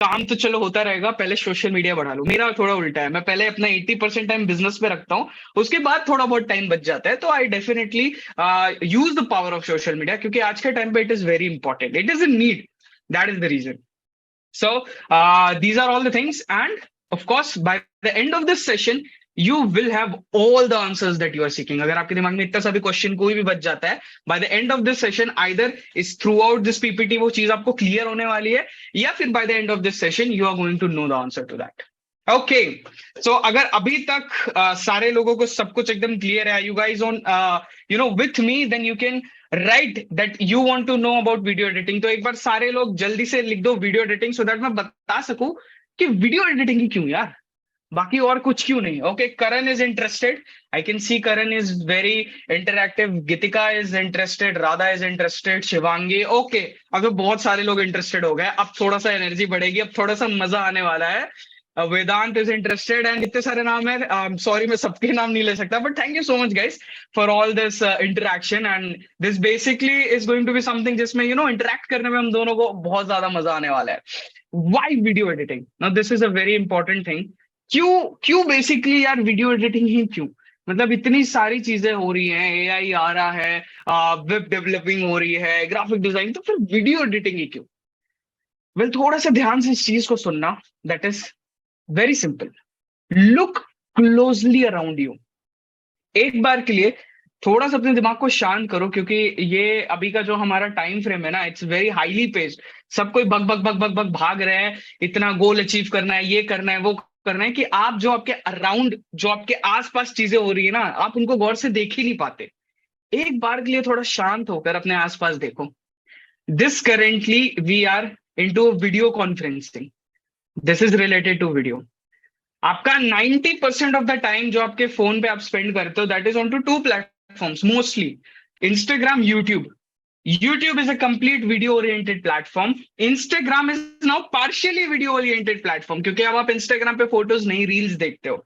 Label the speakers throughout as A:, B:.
A: काम तो चलो होता रहेगा, पहले सोशल मीडिया बढ़ा लो। मेरा थोड़ा उल्टा है, मैं पहले अपना 80% टाइम बिजनेस पे रखता हूँ, उसके बाद थोड़ा बहुत टाइम बच जाता है, तो I definitely use the power of social media, क्योंकि आज के टाइम पे it is very important, it is in need, that is the reason. So these are all the things, and of course, by the end of this session, you will have all the answers that you are seeking. अगर आपके दिमाग में इतना सा भी question कोई भी बच जाता है, by the end of this session, either is throughout this PPT वो चीज आपको क्लियर होने वाली है, या फिर by the end of this session, you are going to know the answer to that. Okay, so अगर अभी तक सारे लोगों को सब कुछ एकदम क्लियर है, you guys on with me, then you can write that you want to know about video editing. तो एक बार सारे लोग जल्दी से लिख दो वीडियो एडिटिंग, सो दैट मैं बता सकूं कि वीडियो एडिटिंग ही क्यों यार, बाकी और कुछ क्यों नहीं. Okay, Karan is interested, I can see Karan is very interactive, Geetika is interested, Radha is interested, Shivangi. Okay, अब तो बहुत सारे लोग इंटरेस्टेड हो गए, अब थोड़ा सा एनर्जी बढ़ेगी, अब थोड़ा सा मजा आने वाला है. वेदांत इज इंटरेस्टेड, एंड इतने सारे नाम है, सॉरी मैं सबके नाम नहीं ले सकता, but thank you so much guys for all this interaction. And this basically is going to be something जिसमें इंटरेक्ट करने में हम दोनों को बहुत ज्यादा मजा आने वाला है. Why video editing? Now this is a very important thing. क्यों क्यों बेसिकली यार वीडियो एडिटिंग ही क्यों? मतलब इतनी सारी चीजें हो रही हैं, एआई आ रहा है, वेब डेवलपिंग हो रही है, ग्राफिक डिजाइन, तो फिर वीडियो एडिटिंग ही क्यों? वेल, थोड़ा सा ध्यान से इस चीज को सुनना. That is very simple. Look closely around you. एक बार के लिए थोड़ा सा अपने दिमाग को शांत करो, क्योंकि ये अभी का जो हमारा टाइम फ्रेम है ना, इट्स वेरी हाईली पेस्ड. सब कोई bug bug bug bug bug भाग रहे हैं, इतना गोल अचीव करना है, ये करना है, वो करना है, कि आप जो आपके अराउंड, जो आपके आसपास चीजें हो रही है ना, आप उनको गौर से देख ही नहीं पाते. एक बार के लिए थोड़ा शांत होकर अपने आसपास देखो. This currently we are into video conferencing. This is related to video. आपका 90% ऑफ द टाइम जो आपके फोन पे आप स्पेंड करते हो, that is on to two platforms mostly. Instagram, YouTube. YouTube is a complete video oriented platform. Instagram is now partially video oriented platform, क्योंकि अब आप Instagram पे फोटोज नहीं, रील्स देखते हो.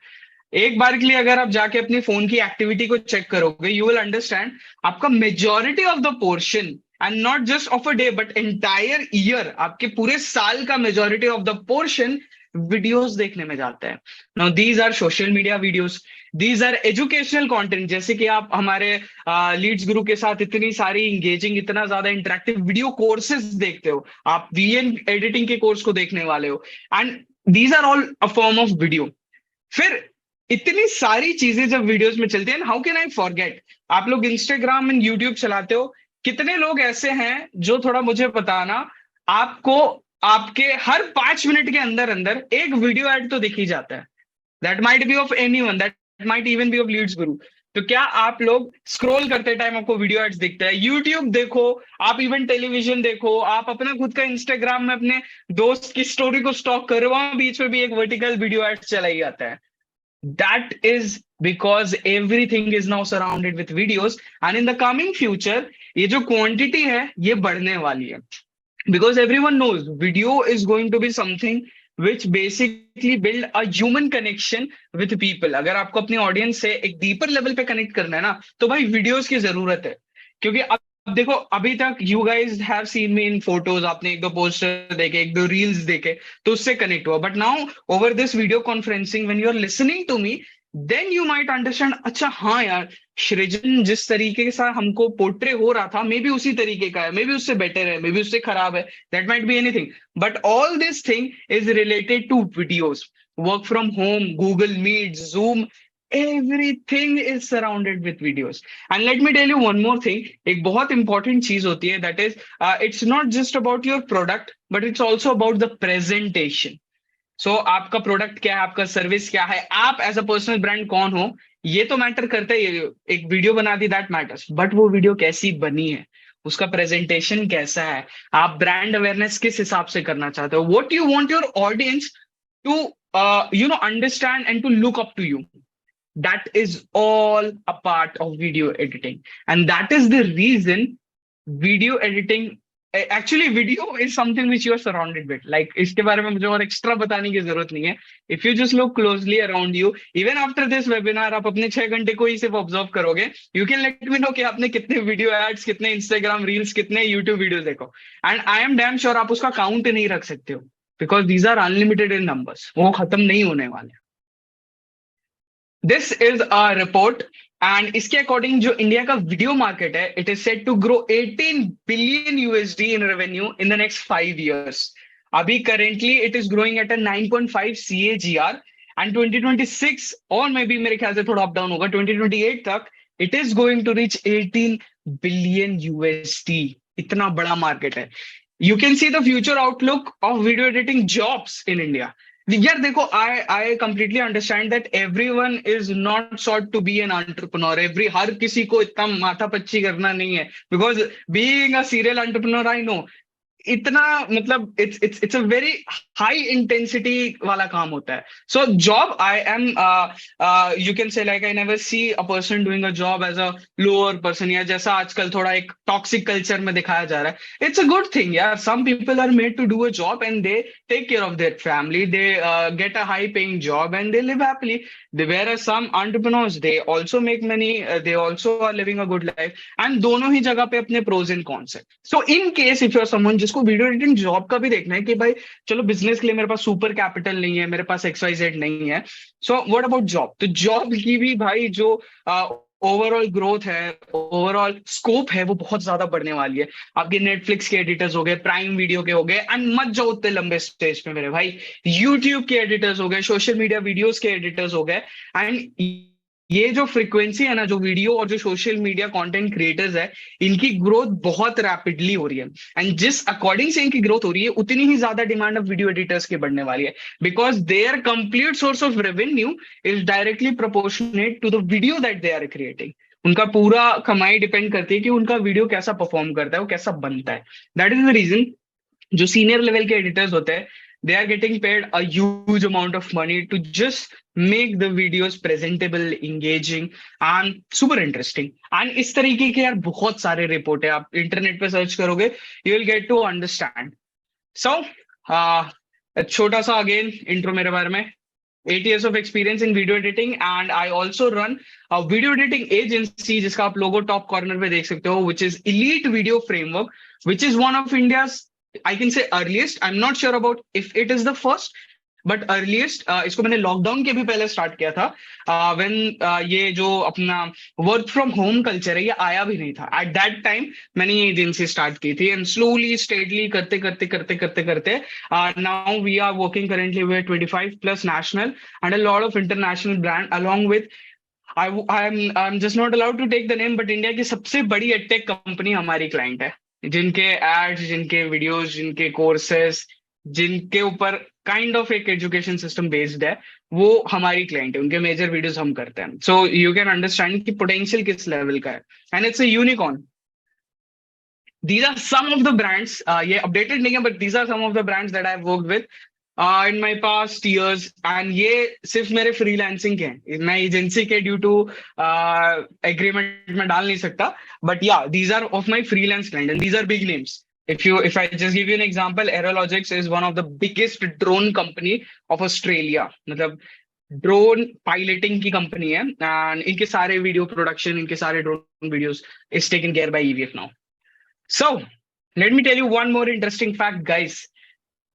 A: एक बार के लिए अगर आप जाके अपनी फोन की एक्टिविटी को चेक करोगे, यू विल अंडरस्टैंड आपका majority of the portion, and not just of a day but entire year, आपके पूरे साल का majority of the portion videos देखने में जाता है. Now these are social media videos, these are educational content. जैसे कि आप हमारे लीड्स गुरु के साथ इतनी सारी इंगेजिंग, इतना ज्यादा इंटरेक्टिव वीडियो कोर्सेज देखते हो, आप वीएन एडिटिंग के कोर्स को देखने वाले हो, and these are all a form of video. फिर इतनी सारी चीजें जब वीडियोस में चलती है, हाउ कैन आई फॉरगेट, आप लोग इंस्टाग्राम एंड यूट्यूब चलाते हो, कितने लोग ऐसे हैं जो, थोड़ा मुझे बताना, आपको आपके हर 5 मिनट के अंदर अंदर एक वीडियो ऐड तो दिख ही जाता है. That might be of anyone, that might even be of leads guru. तो क्या आप लोग स्क्रॉल करते टाइम आपको वीडियो एड्स दिखता है? यूट्यूब देखो, आप इवन टेलीविजन देखो, आप अपना खुद का इंस्टाग्राम में अपने दोस्त की स्टोरी को स्टॉक करो, वहां बीच में भी एक वर्टिकल वीडियो एड्स चला ही आता है. That is because everything is now surrounded with videos, and in the coming future ये जो quantity है ये बढ़ने वाली है, because everyone knows video is going to be something which basically build a human connection with people. अगर आपको अपनी ऑडियंस से एक डीपर लेवल पे कनेक्ट करना है ना, तो भाई वीडियोस की जरूरत है. क्योंकि अब देखो, अभी तक you guys have seen me in photos, आपने एक दो पोस्टर देखे, एक दो रील्स देखे, तो उससे कनेक्ट हुआ. But now over this video conferencing, when you are listening to me, then you might understand, अच्छा हाँ यार, सृजन जिस तरीके के साथ हमको पोर्ट्रे हो रहा था, मे बी उसी तरीके का है, मे बी उससे बेटर है, मे बी उससे खराब है, that might be anything, but all this thing is related to videos. Work from home, Google Meet, Zoom, everything is surrounded with videos. And let me tell you one more thing, एक बहुत important चीज होती है, that is it's not just about your product but it's also about the presentation. So आपका product क्या है, आपका service क्या है, आप एज अ पर्सनल ब्रांड कौन हो, ये तो मैटर करता है. एक वीडियो बना दी, दैट मैटर्स, बट वो वीडियो कैसी बनी है, उसका प्रेजेंटेशन कैसा है, आप ब्रांड अवेयरनेस किस हिसाब से करना चाहते हो, what you want your audience to understand and to look up to you. That is all a part of video editing, and that is the reason video editing, actually video is something which you are surrounded with. Like इसके बारे में मुझे और extra बताने की जरूरत नहीं है. If you just look closely around you, even after this webinar, आप अपने 6 घंटे को ही सिर्फ ऑब्जर्व करोगे, you can let me know कि आपने कितने वीडियो एड्स, कितने इंस्टाग्राम रील्स, कितने यूट्यूब वीडियो देखो, and I am damn sure आप उसका काउंट नहीं रख सकते हो. Because these are unlimited in numbers, वो खत्म नहीं होने वाले। This is a report, and इसके अकॉर्डिंग जो इंडिया का वीडियो मार्केट है, it is set to grow 18 billion USD in revenue in the next 5 years। अभी currently it is growing at a 9.5 CAGR, and 2026 और मे बी मेरे ख्याल से थोड़ा अप डाउन होगा, 2028 तक it is going to reach 18 billion USD. इतना बड़ा मार्केट है। You can see the future outlook of video editing jobs in India. यार देखो, I completely understand that everyone is not sought to be an entrepreneur. हर किसी को इतना माथा पच्ची करना नहीं है, because being a serial entrepreneur I know इतना, मतलब it's a very high intensity वाला काम होता है। So job, I am, you can say like I never see a person doing a job as a lower person, या जैसा आजकल थोड़ा एक टॉक्सिक कल्चर में दिखाया जा रहा है। इट्स अ गुड थिंग यार, some people are made to do a job and they take care of their family, they get a high paying job and they live happily. Whereas some entrepreneurs, they also make money, they also are living a good life, and दोनों ही जगह पे अपने pros and cons है। So in case if you're someone जिसको video editing job का भी देखना है कि भाई चलो बिजनेस के लिए मेरे पास सुपर कैपिटल नहीं है, मेरे पास XYZ नहीं है, सो व्हाट अबाउट जॉब? तो जॉब की भी भाई जो ओवरऑल ग्रोथ है, ओवरऑल स्कोप है, वो बहुत ज्यादा बढ़ने वाली है। आपके नेटफ्लिक्स के एडिटर्स हो गए, प्राइम वीडियो के हो गए, एंड मत जाओ उतने लंबे स्टेज पे मेरे भाई, यूट्यूब के एडिटर्स हो गए, सोशल मीडिया वीडियोस के एडिटर्स हो गए। एंड ये जो फ्रीक्वेंसी है ना, जो वीडियो और जो सोशल मीडिया कंटेंट क्रिएटर्स है, इनकी ग्रोथ बहुत रैपिडली हो रही है। एंड जिस अकॉर्डिंग से इनकी ग्रोथ हो रही है, उतनी ही ज्यादा डिमांड ऑफ वीडियो एडिटर्स की बढ़ने वाली है, because their complete source of revenue is directly proportionate to the video that they are creating. उनका पूरा कमाई डिपेंड करती है कि उनका वीडियो कैसा परफॉर्म करता है, वो कैसा बनता है। दैट इज द रीजन जो सीनियर लेवल के एडिटर्स होते हैं, they are getting paid a huge amount of money to just make the videos presentable, engaging and super interesting। and इस तरीके के यार बहुत सारे रिपोर्ट है, आप इंटरनेट पे सर्च करोगे, you will get to understand। so छोटा सा अगेन इंट्रो मेरे बारे में, 8 years of experience in video editing, and I also run a video editing agency जिसका आप लोगो टॉप कॉर्नर पे देख सकते हो, which is Elite Video Framework, which is one of India's, I can say earliest, I'm not sure about if it is the first, but earliest. इसको मैंने lockdown के भी पहले स्टार्ट किया था, व्हेन ये जो अपना वर्क फ्रॉम होम कल्चर है ये आया भी नहीं था। एट दैट टाइम मैंने ये एजेंसी स्टार्ट की थी, एंड स्लोली स्टेडली करते करते करते करते करते now we are working currently with 25+ national and a lot of international brand along with I'm just not allowed to take the name, but India की सबसे बड़ी एडटेक कंपनी हमारी क्लाइंट है, जिनके एड्स, जिनके वीडियोस, जिनके कोर्सेस, जिनके ऊपर काइंड ऑफ एक एजुकेशन सिस्टम बेस्ड है, वो हमारी क्लाइंट है। उनके मेजर वीडियोस हम करते हैं। सो यू कैन अंडरस्टैंड कि पोटेंशियल किस लेवल का है, and it's a unicorn. These are some of the brands, ये अपडेटेड नहीं है, but these are some of the brands that I've worked with in my past years, and ये सिर्फ मेरे फ्रीलांसिंग के हैं, मैं एजेंसी के ड्यू टू एग्रीमेंट में डाल नहीं सकता, बट या these are of my freelance client and these are big names। If I just give you an example, Aerologics is one of the biggest drone company of Australia, मतलब drone piloting की company है, and इनके सारे video production, इनके सारे drone videos is taken care by EVF now. So, let me tell you one more interesting fact, guys.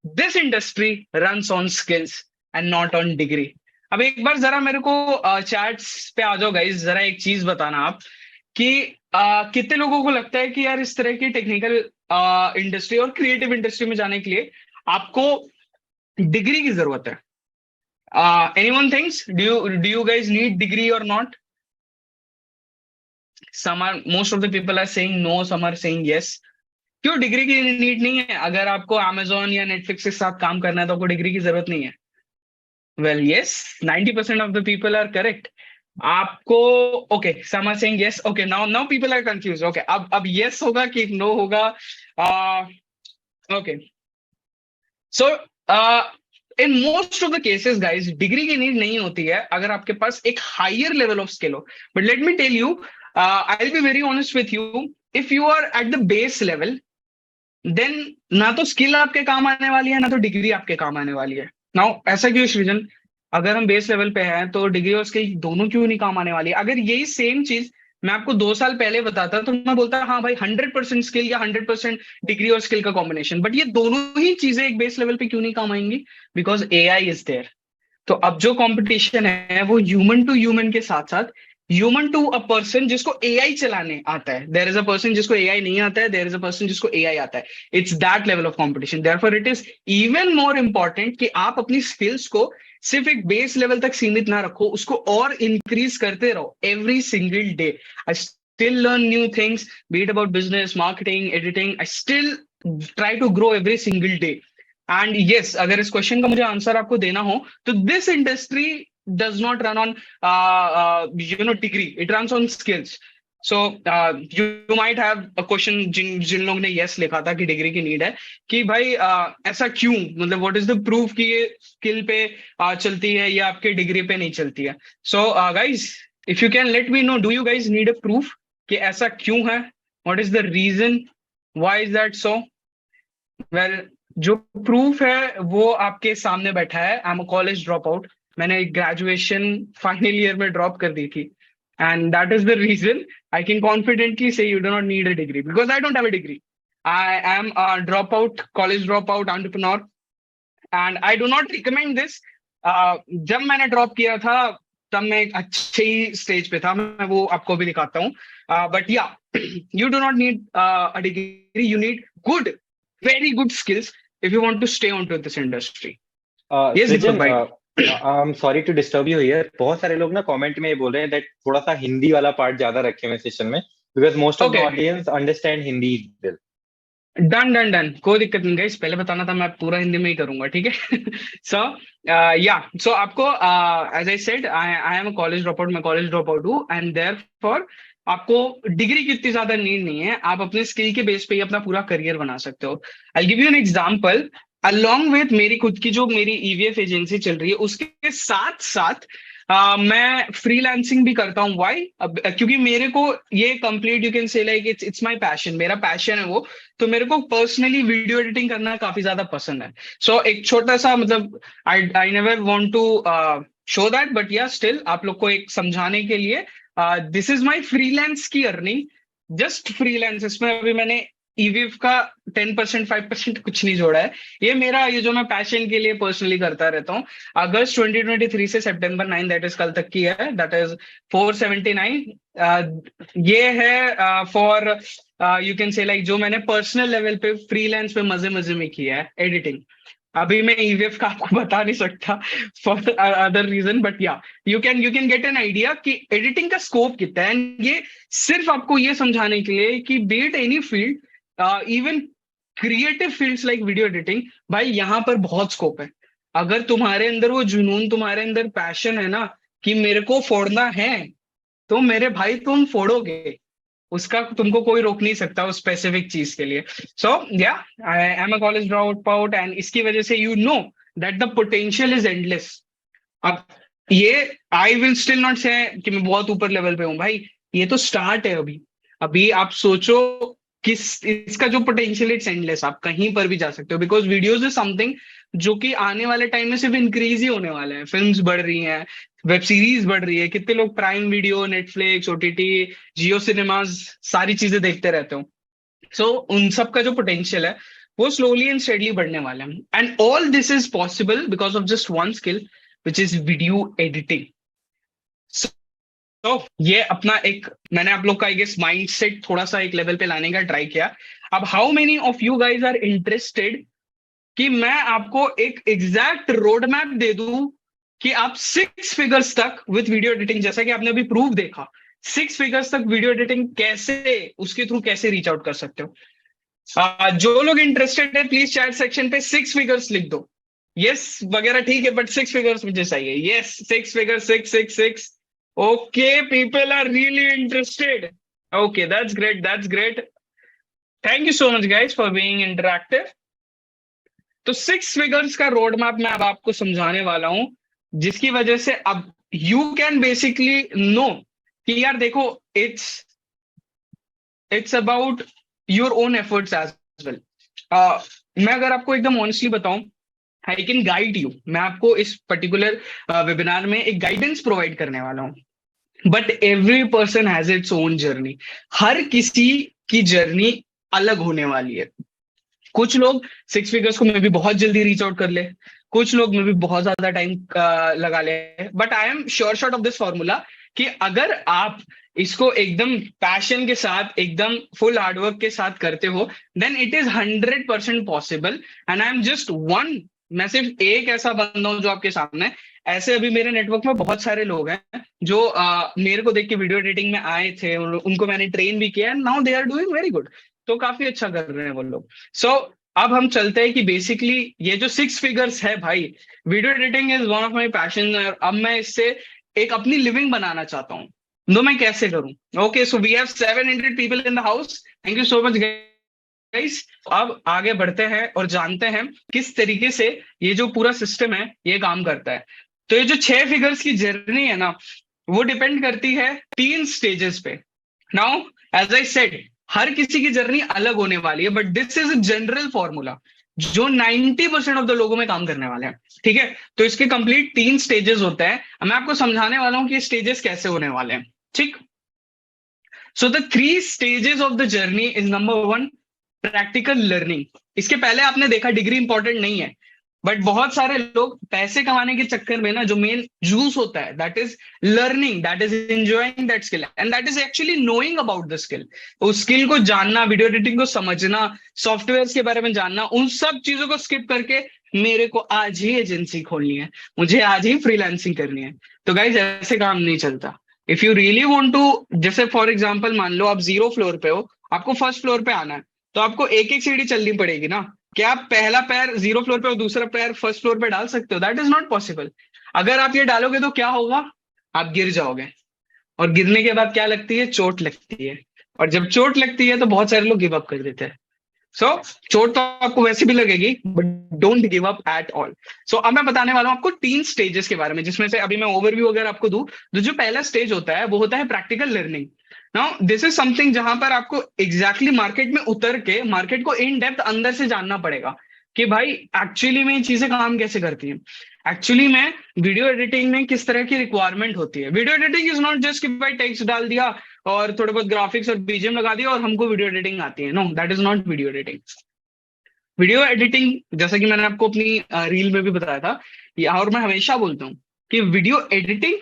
A: This industry runs on skills and not on degree। अब एक बार जरा मेरे को चैट्स पे आ जाओ गाइस, जरा एक चीज बताना आप कि कितने लोगों को लगता है कि यार इस तरह की टेक्निकल इंडस्ट्री और क्रिएटिव इंडस्ट्री में जाने के लिए आपको डिग्री की जरूरत है? Anyone thinks, do you guys need degree और not? most of the people are saying no, some are saying yes। क्यों डिग्री की नीड नहीं है? अगर आपको Amazon या Netflix के साथ काम करना है तो आपको डिग्री की जरूरत नहीं है। Well yes, 90% of the people are correct. आपको okay, some are saying yes, okay, now people are confuse. Okay, अब यस होगा कि नो होगा? Okay, so in most of the cases guys, degree की नीड नहीं होती है अगर आपके पास एक हायर लेवल ऑफ स्किल हो। But let me tell you, I will be very honest with you, if you are at the base level, then ना तो स्किल आपके काम आने वाली है, ना तो डिग्री आपके काम आने वाली है। नाउ ऐसा क्यों सृजन? अगर हम बेस लेवल पे हैं तो डिग्री और स्किल दोनों क्यों नहीं काम आने वाली है? अगर यही सेम चीज मैं आपको 2 साल पहले बताता तो मैं बोलता हाँ भाई 100% स्किल या 100% डिग्री और स्किल का कॉम्बिनेशन, बट ये दोनों ही चीजें एक बेस लेवल पे क्यों नहीं काम आएंगी? Because AI is there. तो अब जो कंपटीशन है वो ह्यूमन टू ह्यूमन के साथ साथ ह्यूमन टू अ पर्सन जिसको एआई चलाने आता है। देयर इज अ पर्सन जिसको एआई नहीं आता है, देयर इज अ पर्सन जिसको एआई आता है। It's that level of competition, therefore it is even more important कि आप अपनी स्किल्स को सिर्फ एक बेस लेवल तक सीमित ना रखो, उसको और इंक्रीज करते रहो every single day. I still learn new things, be it about business, marketing, editing, I still try to grow every single day. And yes, अगर इस क्वेश्चन का मुझे आंसर आपको देना हो तो this industry does not run on degree, it runs on skills. So you might have a question, जिन जिन लोगों ने यस लिखा था कि डिग्री की नीड है, कि भाई ऐसा क्यों, मतलब व्हाट इज द प्रूफ कि ये स्किल पे चलती है या आपके डिग्री पे नहीं चलती है? So guys, if you can let me know, do you guys need a proof कि ऐसा क्यों है? What is the reason? Why is that so? Well, जो प्रूफ है वो आपके सामने बैठा है। I am a college drop out. मैंने ग्रेजुएशन फाइनल ईयर में ड्रॉप कर दी थी, and that is the reason I can confidently say you do not need a degree, because I don't have a degree. I am drop out, college drop out entrepreneur, and I do not recommend this. जब मैंने drop किया था तब मैं एक अच्छे ही stage पे था, मैं वो आपको भी दिखाता हूँ। बट या, you do not need a degree, you need good, very good skills if you want to stay onto this industry. Yes, Deepak
B: Srijan,
A: bhai.
B: I am sorry to disturb you here. बहुत सारे लोग ना comment में ये बोल रहे हैं that थोड़ा सा हिंदी वाला पार्ट ज्यादा रखे हुए सेशन में, because most of the
A: Okay,
B: audience understand Hindi well.
A: Done done done, कोई दिक्कत नहीं गाइस, पहले बताना था, मैं पूरा हिंदी में ही करूंगा, ठीक है? सो या, सो आपको as I said, I am a college drop out, मैं कॉलेज ड्रॉप आउट हूँ, एंड देयरफॉर आपको डिग्री की इतनी ज्यादा नीड नहीं है, आप अपने स्किल के बेस पे ही अपना पूरा करियर बना सकते हो। I give you an example. Along with मेरी खुद की जो मेरी ईवीएफ एजेंसी चल रही है, उसके साथ साथ मैं फ्रीलांसिंग भी करता हूँ। व्हाई? क्योंकि मेरे को ये complete, you can say like it's my passion, मेरा पैशन है वो। तो मेरे को पर्सनली वीडियो एडिटिंग करना काफी ज्यादा पसंद है। सो एक छोटा सा, मतलब I I never want to show that, but yeah still आप लोग को एक समझाने के लिए, दिस इज माय फ्रीलांस की अर्निंग, जस्ट फ्रीलांस। इसमें अभी मैंने ईवीएफ का 10%, 5% कुछ नहीं जोड़ा है। ये मेरा, ये जो मैं पैशन के लिए पर्सनली करता रहता हूँ। अगस्त 2023 से सितंबर 9, दैट इज कल तक की है, दैट इज 479। ये है for, you can say like, जो मैंने पर्सनल लेवल पे फ्रीलांस पे मजे मजे में किया है एडिटिंग। अभी मैं ईवीएफ का आपको बता नहीं सकता फॉर अदर रीजन, बट या, you can get an idea कि एडिटिंग का स्कोप कितना है। एंड ये सिर्फ आपको ये समझाने के लिए कि B it any field, even creative fields like video editing, भाई यहाँ पर बहुत स्कोप है। अगर तुम्हारे अंदर वो जुनून, तुम्हारे अंदर पैशन है ना कि मेरे को फोड़ना है, तो मेरे भाई तुम फोड़ोगे, उसका तुमको कोई रोक नहीं सकता उस स्पेसिफिक चीज के लिए। सो या, आई am a college drop out, and इसकी वजह से you know that the potential is endless. अब ये, आई विल स्टिल नॉट से कि मैं बहुत ऊपर लेवल पे हूँ भाई, ये तो स्टार्ट है अभी। अभी आप सोचो किस, इसका जो पोटेंशियल, इट्स एंडलेस, आप कहीं पर भी जा सकते हो, बिकॉज वीडियोज इज समथिंग जो कि आने वाले टाइम में सिर्फ इंक्रीज ही होने वाले हैं। फिल्म्स बढ़ रही हैं, वेब सीरीज बढ़ रही है, कितने लोग प्राइम वीडियो, नेटफ्लिक्स, ओटीटी, जियो सिनेमाज, सारी चीजें देखते रहते हो। सो उन सब का जो पोटेंशियल है वो स्लोली एंड स्टेडली बढ़ने वाला है, and all this is possible because of just one skill, which is video editing. तो ये अपना एक, मैंने आप लोग का आई गेस माइंडसेट थोड़ा सा एक लेवल पे लाने का ट्राई किया। अब how many of you guys are interested कि मैं आपको एक एग्जैक्ट रोड मैप दे दूं कि आप 6 फिगर्स तक विथ वीडियो एडिटिंग, जैसा कि आपने अभी प्रूफ देखा, 6 फिगर्स तक वीडियो एडिटिंग कैसे, उसके थ्रू कैसे रीच आउट कर सकते हो? जो लोग इंटरेस्टेड है प्लीज चैट सेक्शन पे 6 फिगर्स लिख दो। यस वगैरह ठीक है, बट 6 फिगर्स मुझे चाहिए। Yes, 6 figure, 666। Okay, people are really interested. Okay, that's great, that's great. Thank you so much guys for being interactive. तो 6 फिगर्स का रोड मैप मैं अब आपको समझाने वाला हूं, जिसकी वजह से अब यू कैन बेसिकली नो कि यार देखो, it's it's about your own efforts as well. मैं अगर आपको एकदम ऑनेस्टली बताऊं, आई कैन गाइड यू। मैं आपको इस पर्टिकुलर वेबिनार में एक गाइडेंस प्रोवाइड करने वाला हूं but every person has its own journey. हर किसी की जर्नी अलग होने वाली है। कुछ लोग 6 फिगर्स को मे भी बहुत जल्दी रीच आउट कर ले, कुछ लोग में भी बहुत ज्यादा टाइम लगा ले। But I am sure shot of this formula कि अगर आप इसको एकदम पैशन के साथ, एकदम फुल हार्डवर्क के साथ करते हो, then it is 100% possible. And I am just one, मैं सिर्फ एक ऐसा बंदा हूं जो आपके सामने। ऐसे अभी मेरे नेटवर्क में बहुत सारे लोग हैं जो मेरे को देख के वीडियो एडिटिंग में आए थे, और उनको मैंने ट्रेन भी किया, now they are doing very good. तो काफी अच्छा कर रहे हैं वो लोग। सो अब हम चलते हैं कि बेसिकली ये जो 6 फिगर्स है भाई, video editing is one of my passion. अब मैं इससे एक अपनी लिविंग बनाना चाहता हूँ, तो मैं कैसे करूं? Okay, so we have 700 people in the house. Thank you so much guys. अब आगे बढ़ते हैं और जानते हैं किस तरीके से ये जो पूरा सिस्टम है ये काम करता है। तो ये जो 6 फिगर्स की जर्नी है ना, वो डिपेंड करती है 3 स्टेजेस पे। नाउ एज आई सेड, हर किसी की जर्नी अलग होने वाली है, but this is a general formula जो 90% ऑफ द लोगों में काम करने वाले हैं। ठीक है, तो इसके कंप्लीट 3 स्टेजेस होते हैं। मैं आपको समझाने वाला हूं कि स्टेजेस कैसे होने वाले हैं। ठीक, so the 3 stages of the journey is number 1, practical learning. इसके पहले आपने देखा डिग्री इंपॉर्टेंट नहीं है, बट बहुत सारे लोग पैसे कमाने के चक्कर में ना, जो मेन जूस होता है that is learning, that is enjoying that skill, and that is actually knowing about the skill. उस स्किल को जानना, वीडियो एडिटिंग को समझना, सॉफ्टवेयर के बारे में जानना, उन सब चीजों को स्किप करके मेरे को आज ही एजेंसी खोलनी है, मुझे आज ही फ्रीलांसिंग करनी है। तो गाइज ऐसे काम नहीं चलता। If you really want to, जैसे फॉर एग्जांपल मान लो आप 0 फ्लोर पे हो, आपको फर्स्ट फ्लोर पे आना है, तो आपको एक एक सीढ़ी चलनी पड़ेगी ना। क्या आप पहला पैर 0 फ्लोर पे और दूसरा पैर फर्स्ट फ्लोर पे डाल सकते हो? That is not possible. अगर आप ये डालोगे तो क्या होगा? आप गिर जाओगे, और गिरने के बाद क्या लगती है? चोट लगती है। और जब चोट लगती है तो बहुत सारे लोग गिव अप कर देते हैं। सो चोट तो आपको वैसे भी लगेगी, but don't give up at all. So अब मैं बताने वाला हूं आपको 3 स्टेजेस के बारे में, जिसमें से अभी मैं ओवरव्यू अगर आपको दूं, तो जो पहला स्टेज होता है वो होता है practical learning. Now this is something जहां पर आपको एग्जैक्टली मार्केट में उतर के मार्केट को इन डेप्थ अंदर से जानना पड़ेगा कि भाई एक्चुअली में ये चीजें काम कैसे करती हैं। एक्चुअली में वीडियो एडिटिंग में किस तरह की रिक्वायरमेंट होती है। Video editing is not just कि भाई टेक्स्ट डाल दिया और थोड़े बहुत ग्राफिक्स और बीजीएम लगा दिया और हमको वीडियो एडिटिंग आती है। No, that is not video editing. Video editing, जैसा कि मैंने आपको अपनी रील में भी बताया था, और मैं हमेशा बोलता हूँ कि वीडियो एडिटिंग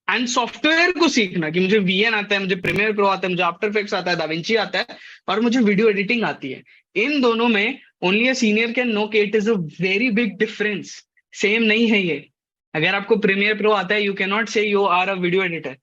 A: एंड सॉफ्टवेयर को सीखना, कि मुझे वीएन आता है, मुझे प्रीमियर प्रो आता है, मुझे आफ्टर इफेक्ट्स आता है, दाविंची आता है, और मुझे वीडियो एडिटिंग आती है, इन दोनों में only a senior can know कि it is a very big difference. Same नहीं है ये। अगर आपको प्रीमियर प्रो आता है, you can not say you are a video editor.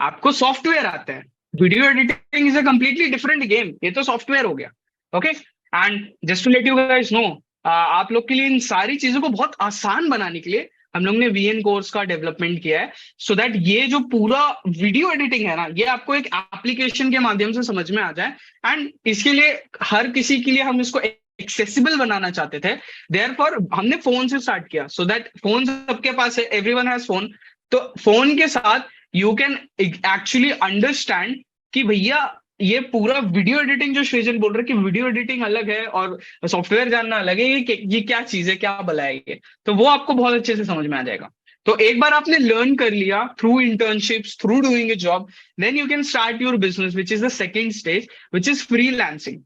A: आपको सॉफ्टवेयर आता है, video editing is a completely different game. ये तो सॉफ्टवेयर हो गया। Okay, and just to let you guys know, आप लोग के लिए इन सारी चीजों को बहुत आसान बनाने के लिए हम लोग ने वीएन कोर्स का डेवलपमेंट किया है, सो दैट ये जो पूरा वीडियो एडिटिंग है ना, ये आपको एक एप्लीकेशन के माध्यम से समझ में आ जाए। एंड इसके लिए हर किसी के लिए हम इसको एक्सेसिबल बनाना चाहते थे। देयरफॉर हमने फोन से स्टार्ट किया, सो दैट फोन सबके पास है, एवरीवन हैज फोन। तो फोन के साथ यू कैन एक्चुअली अंडरस्टैंड कि भैया ये पूरा वीडियो एडिटिंग, जो सृजन बोल रहे हैं कि वीडियो एडिटिंग अलग है और सॉफ्टवेयर जानना अलग है, ये क्या चीज है, क्या भला है ये, तो वो आपको बहुत अच्छे से समझ में आ जाएगा। तो एक बार आपने लर्न कर लिया through internships, through doing a job, then you can start your business, which is the second stage, which is freelancing.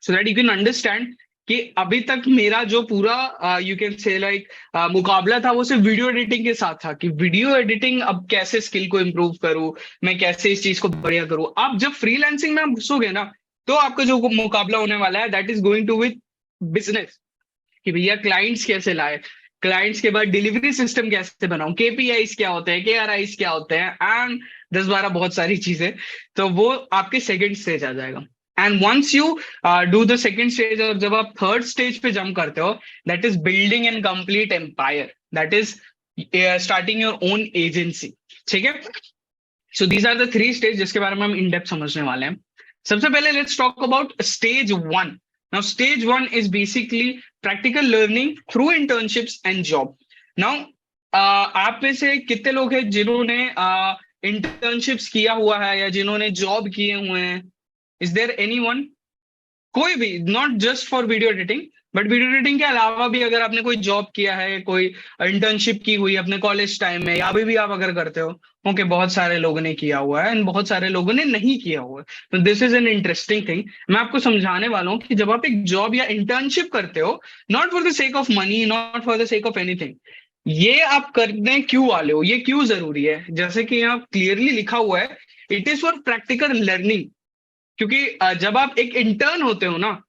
A: So that you can understand कि अभी तक मेरा जो पूरा यू कैन से लाइक मुकाबला था, वो सिर्फ वीडियो एडिटिंग के साथ था, कि वीडियो एडिटिंग अब कैसे स्किल को इम्प्रूव करूं, मैं कैसे इस चीज को बढ़िया करूं। आप जब फ्रीलांसिंग में आप घुसोगे ना, तो आपका जो मुकाबला होने वाला है that is going to with business, कि भैया क्लाइंट्स कैसे लाए, क्लाइंट्स के बाद डिलीवरी सिस्टम कैसे बनाऊं, केपीआईस क्या होते हैं, केआरआईस क्या होते हैं, एंड 10-12 बहुत सारी चीजें। तो वो आपके सेकंड स्टेज आ जाएगा। And once you do the second stage, और जब आप थर्ड स्टेज पे जंप करते हो, that is building an complete empire, that is starting your own agency. ठीक है, so these are the 3 stage जिसके बारे में हम इन डेप्थ समझने वाले हैं। सबसे पहले let's talk about stage 1। Now stage 1 is basically practical learning through internships and job. Now आप में से कितने लोग हैं जिन्होंने इंटर्नशिप्स किया हुआ है या जिन्होंने जॉब किए हुए हैं? Is there anyone? कोई भी, not just for video editing, but video editing के अलावा भी अगर आपने कोई जॉब किया है, कोई इंटर्नशिप की हुई अपने कॉलेज टाइम में, या अभी भी आप अगर करते हो, ओके, बहुत सारे लोगों ने किया हुआ है एंड बहुत सारे लोगों ने नहीं किया हुआ है, तो this is an interesting thing. मैं आपको समझाने वाला हूँ कि जब आप एक जॉब या इंटर्नशिप करते हो, not for the sake of money, not for the sake of anything, ये आप करने क्यों वाले हो, ये क्यों जरूरी है, जैसे कि यहाँ क्लियरली लिखा हुआ है, it is for practical learning. क्योंकि जब आप एक इंटर्न होते हो ना,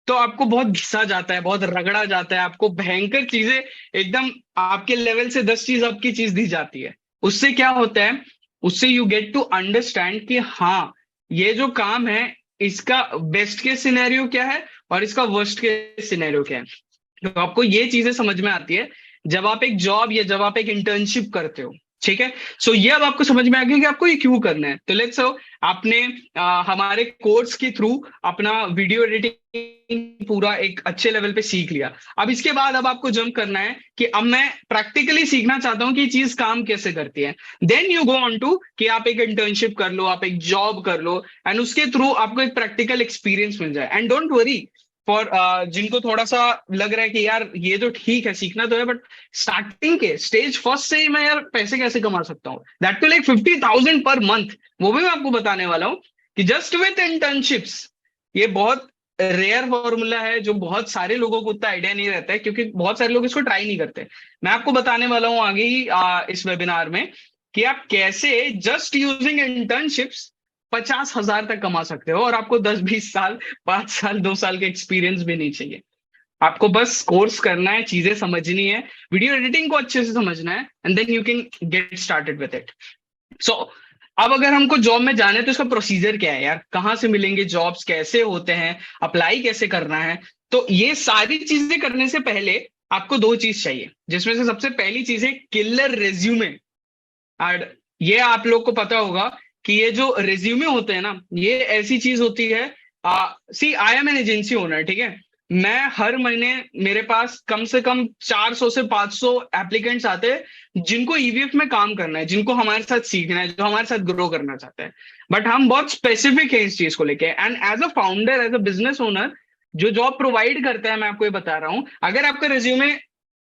A: तो आपको बहुत घिसा जाता है, बहुत रगड़ा जाता है, आपको भयंकर चीजें, एकदम आपके लेवल से 10 चीज आपकी चीज दी जाती है। उससे क्या होता है, उससे यू गेट टू अंडरस्टैंड कि हाँ, ये जो काम है, इसका बेस्ट के सिनेरियो क्या है और इसका वर्स्ट के सिनेरियो क्या है। तो आपको ये चीजें समझ में आती है जब आप एक जॉब या जब आप एक इंटर्नशिप करते हो। ठीक है, सो ये अब आपको समझ में आ गया कि आपको ये क्यों करना है। तो लेट्स सो आपने हमारे कोर्स के थ्रू अपना वीडियो एडिटिंग पूरा एक अच्छे लेवल पे सीख लिया। अब इसके बाद अब आपको जंप करना है कि अब मैं प्रैक्टिकली सीखना चाहता हूं कि ये चीज काम कैसे करती है। Then you go on to कि आप एक इंटर्नशिप कर लो, आप एक जॉब कर लो, एंड उसके थ्रू आपको एक प्रैक्टिकल एक्सपीरियंस मिल जाए। एंड डोंट वरी फॉर जिनको थोड़ा सा लग रहा है कि यार ये तो ठीक है, सीखना तो है, बट स्टार्टिंग के स्टेज फर्स्ट से ही मैं यार पैसे कैसे कमा सकता हूँ, that to like 50,000 per month, वो भी मैं आपको बताने वाला हूँ कि जस्ट विथ इंटर्नशिप्स। ये बहुत रेयर फॉर्मूला है जो बहुत सारे लोगों को उतना आइडिया नहीं रहता है, क्योंकि बहुत सारे लोग इसको ट्राई नहीं करते। मैं आपको बताने वाला हूँ आगे ही इस वेबिनार में कि आप कैसे जस्ट यूजिंग इंटर्नशिप्स 50,000 तक कमा सकते हो, और आपको 10-20 साल, 5 साल, 2 साल के एक्सपीरियंस भी नहीं चाहिए। आपको बस कोर्स करना है, चीजें समझनी है, वीडियो एडिटिंग को अच्छे से समझना है, and then you can get started with it. So अब अगर हमको जॉब में जाना है तो इसका प्रोसीजर क्या है यार, कहाँ से मिलेंगे जॉब्स, कैसे होते हैं, अप्लाई कैसे करना है। तो ये सारी चीजें करने से पहले आपको दो चीज चाहिए, जिसमें से सबसे पहली चीज है किलर रेज्यूमे। एंड ये आप लोग को पता होगा कि ये जो रेज्यूमे होते हैं ना, ये ऐसी चीज होती है। See I am an agency owner, ठीक है। मैं हर महीने, मेरे पास कम से कम 400 से 500 एप्लीकेंट्स आते हैं जिनको ईवीएफ में काम करना है, जिनको हमारे साथ सीखना है, जो हमारे साथ ग्रो करना चाहते हैं। बट हम बहुत स्पेसिफिक है इस चीज को लेके, and as a founder, as a business owner, जो जॉब प्रोवाइड करता है, मैं आपको ये बता रहा हूं, अगर आपका रिज्यूमे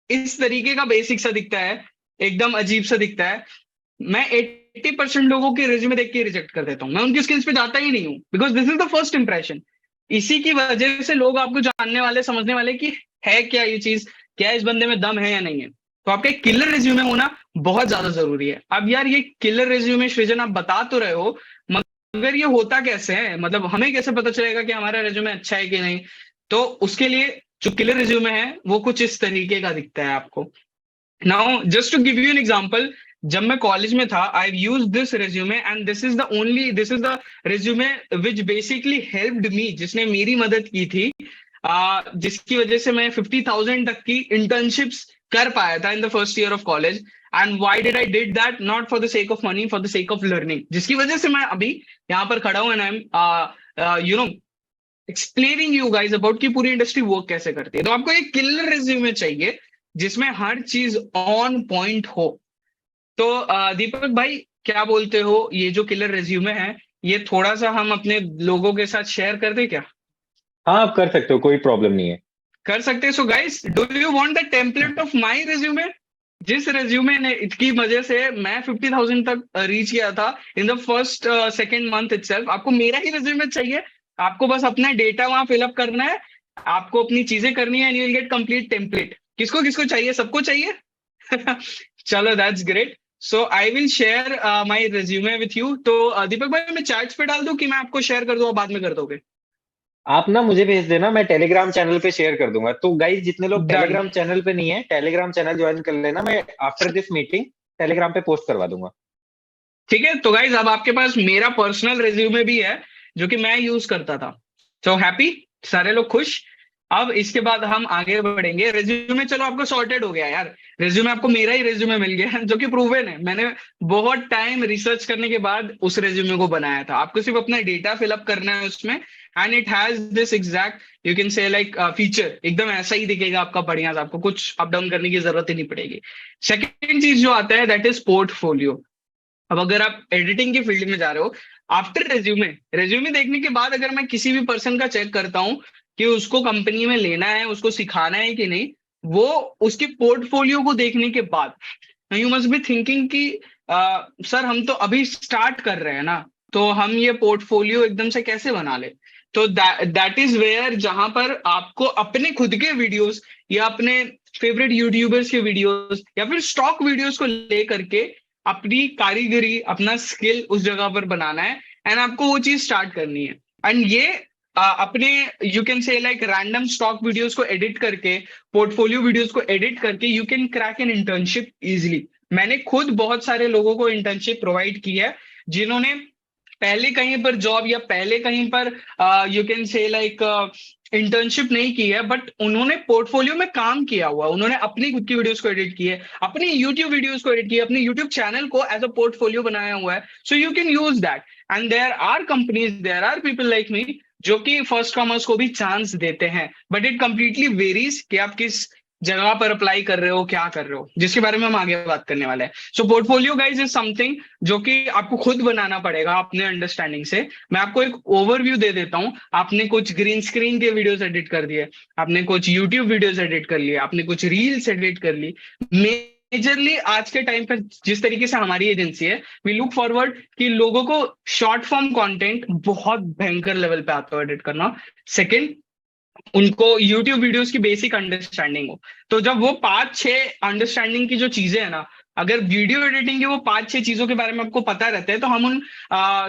A: इस तरीके का बेसिक सा दिखता है, एकदम अजीब सा दिखता है, मैं 80% लोगों के रिज्यूमे देख के रिजेक्ट कर देता हूं, मैं उनकी स्किल्स पे जाता ही नहीं हूं, because this is the first impression. इसी की वजह से लोग आपको जानने वाले, समझने वाले कि है क्या ये चीज, क्या इस बंदे में दम है या नहीं है। तो आपका एक किलर रिज्यूमे होना बहुत ज्यादा जरूरी है। अब यार ये किलर रिज्यूमे सृजन आप बता तो रहे हो, मगर ये होता कैसे है, मतलब हमें कैसे पता चलेगा कि हमारा रिज्यूमे अच्छा है कि नहीं। तो उसके लिए जो किलर रिज्यूमे है वो कुछ इस तरीके का दिखता है आपको। Now just to give you an example, जब मैं कॉलेज में था, I use this resume, and this is the resume which basically helped me, जिसने मेरी मदद की थी, जिसकी वजह से मैं 50,000 तक की इंटर्नशिप्स कर पाया था in the first year of college. And why did I did that, not for the sake of money, for the sake of learning, जिसकी वजह से मैं अभी यहाँ पर खड़ा हूँ, and I am you know explaining you guys about कि पूरी इंडस्ट्री वर्क कैसे करती है। तो आपको एक किलर रिज्यूमे चाहिए जिसमें हर चीज ऑन पॉइंट हो। तो दीपक भाई, क्या बोलते हो, ये जो किलर रिज्यूमे है, ये थोड़ा सा हम अपने लोगों के साथ शेयर कर दें क्या?
B: हाँ, आप कर सकते हो, कोई प्रॉब्लम नहीं है।
A: कर सकते हैं। So guys, do you want the template of my resume, जिस रिज्यूमे ने इसकी वजह से मैं 50,000 तक रीच किया था in the first second month itself. आपको मेरा ही रिज्यूमे चाहिए, आपको बस अपना डेटा वहां फिलअप करना है, आपको अपनी चीजें करनी है, and you will get complete template. किसको किसको चाहिए, सबको चाहिए? चलो, that's great. So I will share my resume with you. तो दीपक भाई, मैं चैट्स पे डाल दूं कि मैं आपको शेयर कर दूं, और बाद में कर दोगे?
B: आप ना मुझे भेज देना, मैं टेलीग्राम चैनल पे शेयर कर दूंगा। तो गाइज, जितने लोग
A: डन।
B: टेलीग्राम चैनल पे नहीं है, टेलीग्राम चैनल ज्वाइन कर लेना। मैं आफ्टर दिस मीटिंग टेलीग्राम पे पोस्ट करवा दूंगा।
A: ठीक है, तो गाइज अब आपके पास मेरा पर्सनल रिज्यूमे भी है जो कि मैं यूज करता था। सो हैप्पी, सारे लोग खुश। अब इसके बाद हम आगे बढ़ेंगे। रिज्यूमे चलो आपको सॉर्टेड हो गया यार, रिज्यूमे आपको मेरा ही रिज्यूमे मिल गया जो कि प्रूवन है, मैंने बहुत टाइम रिसर्च करने के बाद उस रिज्यूमे को बनाया था। आपको सिर्फ अपना डेटा फिलअप करना है उसमें, and it has this exact, you can say like feature, एकदम ऐसा ही दिखेगा आपका बढ़िया सा, आपको कुछ अप डाउन करने की जरूरत ही नहीं पड़ेगी। सेकेंड चीज जो आता है दैट इज पोर्टफोलियो। अब अगर आप एडिटिंग की फील्ड में जा रहे हो, आफ्टर रेज्यूमे, रेज्यूमे देखने के बाद अगर मैं किसी भी पर्सन का चेक करता हूं, कि उसको कंपनी में लेना है, उसको सिखाना है कि नहीं, वो उसके पोर्टफोलियो को देखने के बाद यू मस्ट बी थिंकिंग कि सर हम तो अभी स्टार्ट कर रहे हैं ना, तो हम ये पोर्टफोलियो एकदम से कैसे बना ले। तो दैट इज वेयर जहां पर आपको अपने खुद के वीडियोस या अपने फेवरेट यूट्यूबर्स के वीडियोस या फिर स्टॉक वीडियोस को लेकर के अपनी कारीगरी, अपना स्किल उस जगह पर बनाना है, एंड आपको वो चीज स्टार्ट करनी है। एंड ये अपने you can say like random stock videos को एडिट करके, पोर्टफोलियो वीडियोस को एडिट करके you can crack an internship easily. मैंने खुद बहुत सारे लोगों को इंटर्नशिप प्रोवाइड की है जिन्होंने पहले कहीं पर जॉब या पहले कहीं पर you can say like internship नहीं की है, बट उन्होंने पोर्टफोलियो में काम किया हुआ, उन्होंने अपनी खुद की वीडियोस को एडिट की है, अपनी यूट्यूब वीडियोस को एडिट की है, अपने यूट्यूब चैनल को एज अ पोर्टफोलियो बनाया हुआ है। So you can use that, and there are companies, there are people like me जो कि फर्स्ट कॉमर्स को भी चांस देते हैं, बट इट कंप्लीटली वेरीज कि आप किस जगह पर अप्लाई कर रहे हो, क्या कर रहे हो, जिसके बारे में हम आगे बात करने वाले हैं। सो पोर्टफोलियो गाइज इज समथिंग जो कि आपको खुद बनाना पड़ेगा अपने अंडरस्टैंडिंग से। मैं आपको एक ओवरव्यू दे देता हूं। आपने कुछ ग्रीन स्क्रीन के वीडियोस एडिट कर दिए, आपने कुछ यूट्यूब वीडियोस एडिट कर लिए, आपने कुछ रील्स एडिट कर ली। मेजरली आज के टाइम पर जिस तरीके से हमारी एजेंसी है, वी लुक फॉरवर्ड कि लोगों को शॉर्ट फॉर्म कंटेंट बहुत भयंकर लेवल पे आता है एडिट करना। सेकंड, उनको YouTube वीडियोस की बेसिक अंडरस्टैंडिंग हो। तो जब वो 5-6 अंडरस्टैंडिंग की जो चीजें है ना, अगर वीडियो एडिटिंग की वो 5-6 चीजों के बारे में आपको पता रहते हैं, तो हम उन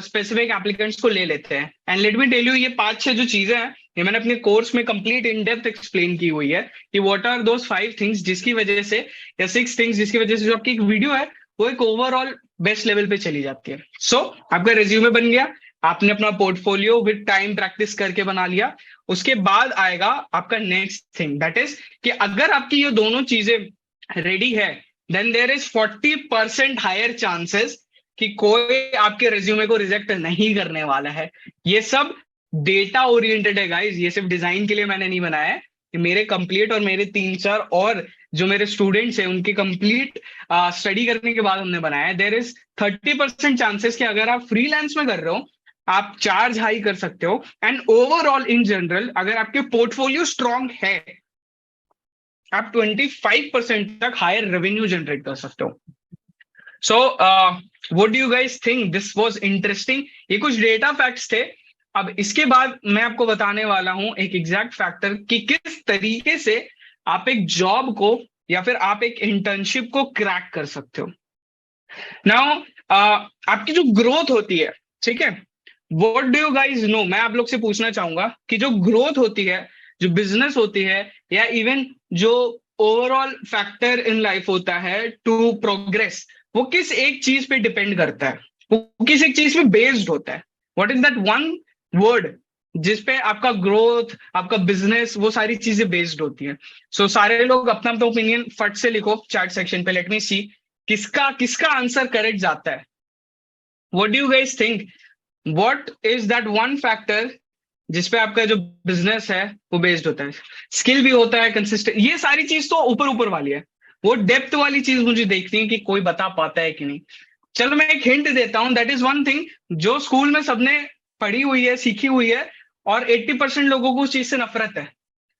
A: स्पेसिफिक एप्लीकेंट्स को ले लेते हैं। And let me tell you, ये 5-6 जो चीजें हैं, ये मैंने अपने कोर्स में कंप्लीट इन डेप्थ एक्सप्लेन की हुई है कि व्हाट आर दोस 5 थिंग्स जिसकी वजह से, या 6 थिंग्स जिसकी वजह से जो आपकी एक वीडियो है वो एक ओवरऑल बेस्ट लेवल पे चली जाती है। सो आपका रिज्यूमे बन गया, आपने अपना पोर्टफोलियो विद टाइम प्रैक्टिस करके बना लिया। उसके बाद आएगा आपका नेक्स्ट थिंग, दैट इज कि अगर आपकी ये दोनों चीजें रेडी है, then there is 40% higher chances कि कोई आपके रिज्यूमे को रिजेक्ट नहीं करने वाला है। ये सब डेटा ओरिएंटेड है गाइस, ये सिर्फ डिजाइन के लिए मैंने नहीं बनाया है। कि मेरे कंप्लीट और मेरे 3-4 और जो मेरे स्टूडेंट्स हैं उनकी कंप्लीट स्टडी करने के बाद हमने बनाया है। देयर इज 30% चांसेस कि अगर आप फ्रीलांस में कर रहे हो, आप चार्ज हाई कर सकते हो। एंड ओवरऑल इन जनरल अगर आपके पोर्टफोलियो स्ट्रांग है, आप 25% तक हायर रेवेन्यू जनरेट कर सकते हो। So what do you guys think? This was interesting. ये कुछ डेटा फैक्ट्स थे। अब इसके बाद मैं आपको बताने वाला हूं एक एग्जैक्ट फैक्टर कि किस तरीके से आप एक जॉब को या फिर आप एक इंटर्नशिप को क्रैक कर सकते हो। नाउ आपकी जो ग्रोथ होती है, ठीक है, what do you guys know, मैं आप लोग से पूछना चाहूंगा कि जो ग्रोथ होती है, जो बिजनेस होती है, या इवन जो ओवरऑल फैक्टर इन लाइफ होता है टू प्रोग्रेस, वो किस एक चीज पे डिपेंड करता है, वो किस एक चीज पे बेस्ड होता है। What is that one word जिसपे आपका ग्रोथ, आपका बिजनेस, वो सारी चीजें बेस्ड होती है। सो सारे लोग अपना अपना ओपिनियन फट से लिखो चैट सेक्शन पे, लेट मी सी किसका किसका आंसर करेक्ट जाता है। What do you guys think? What is that one factor जिसपे आपका जो बिजनेस है वो बेस्ड होता है? स्किल भी होता है, कंसिस्टेंट, ये सारी चीज तो ऊपर ऊपर वाली है। वो डेप्थ वाली चीज मुझे देखती है कि कोई बता पाता है कि नहीं। चलो मैं एक हिंट देता हूं, दैट इज वन थिंग जो स्कूल में सबने पढ़ी हुई है, सीखी हुई है, और 80% लोगों को उस चीज से नफरत है।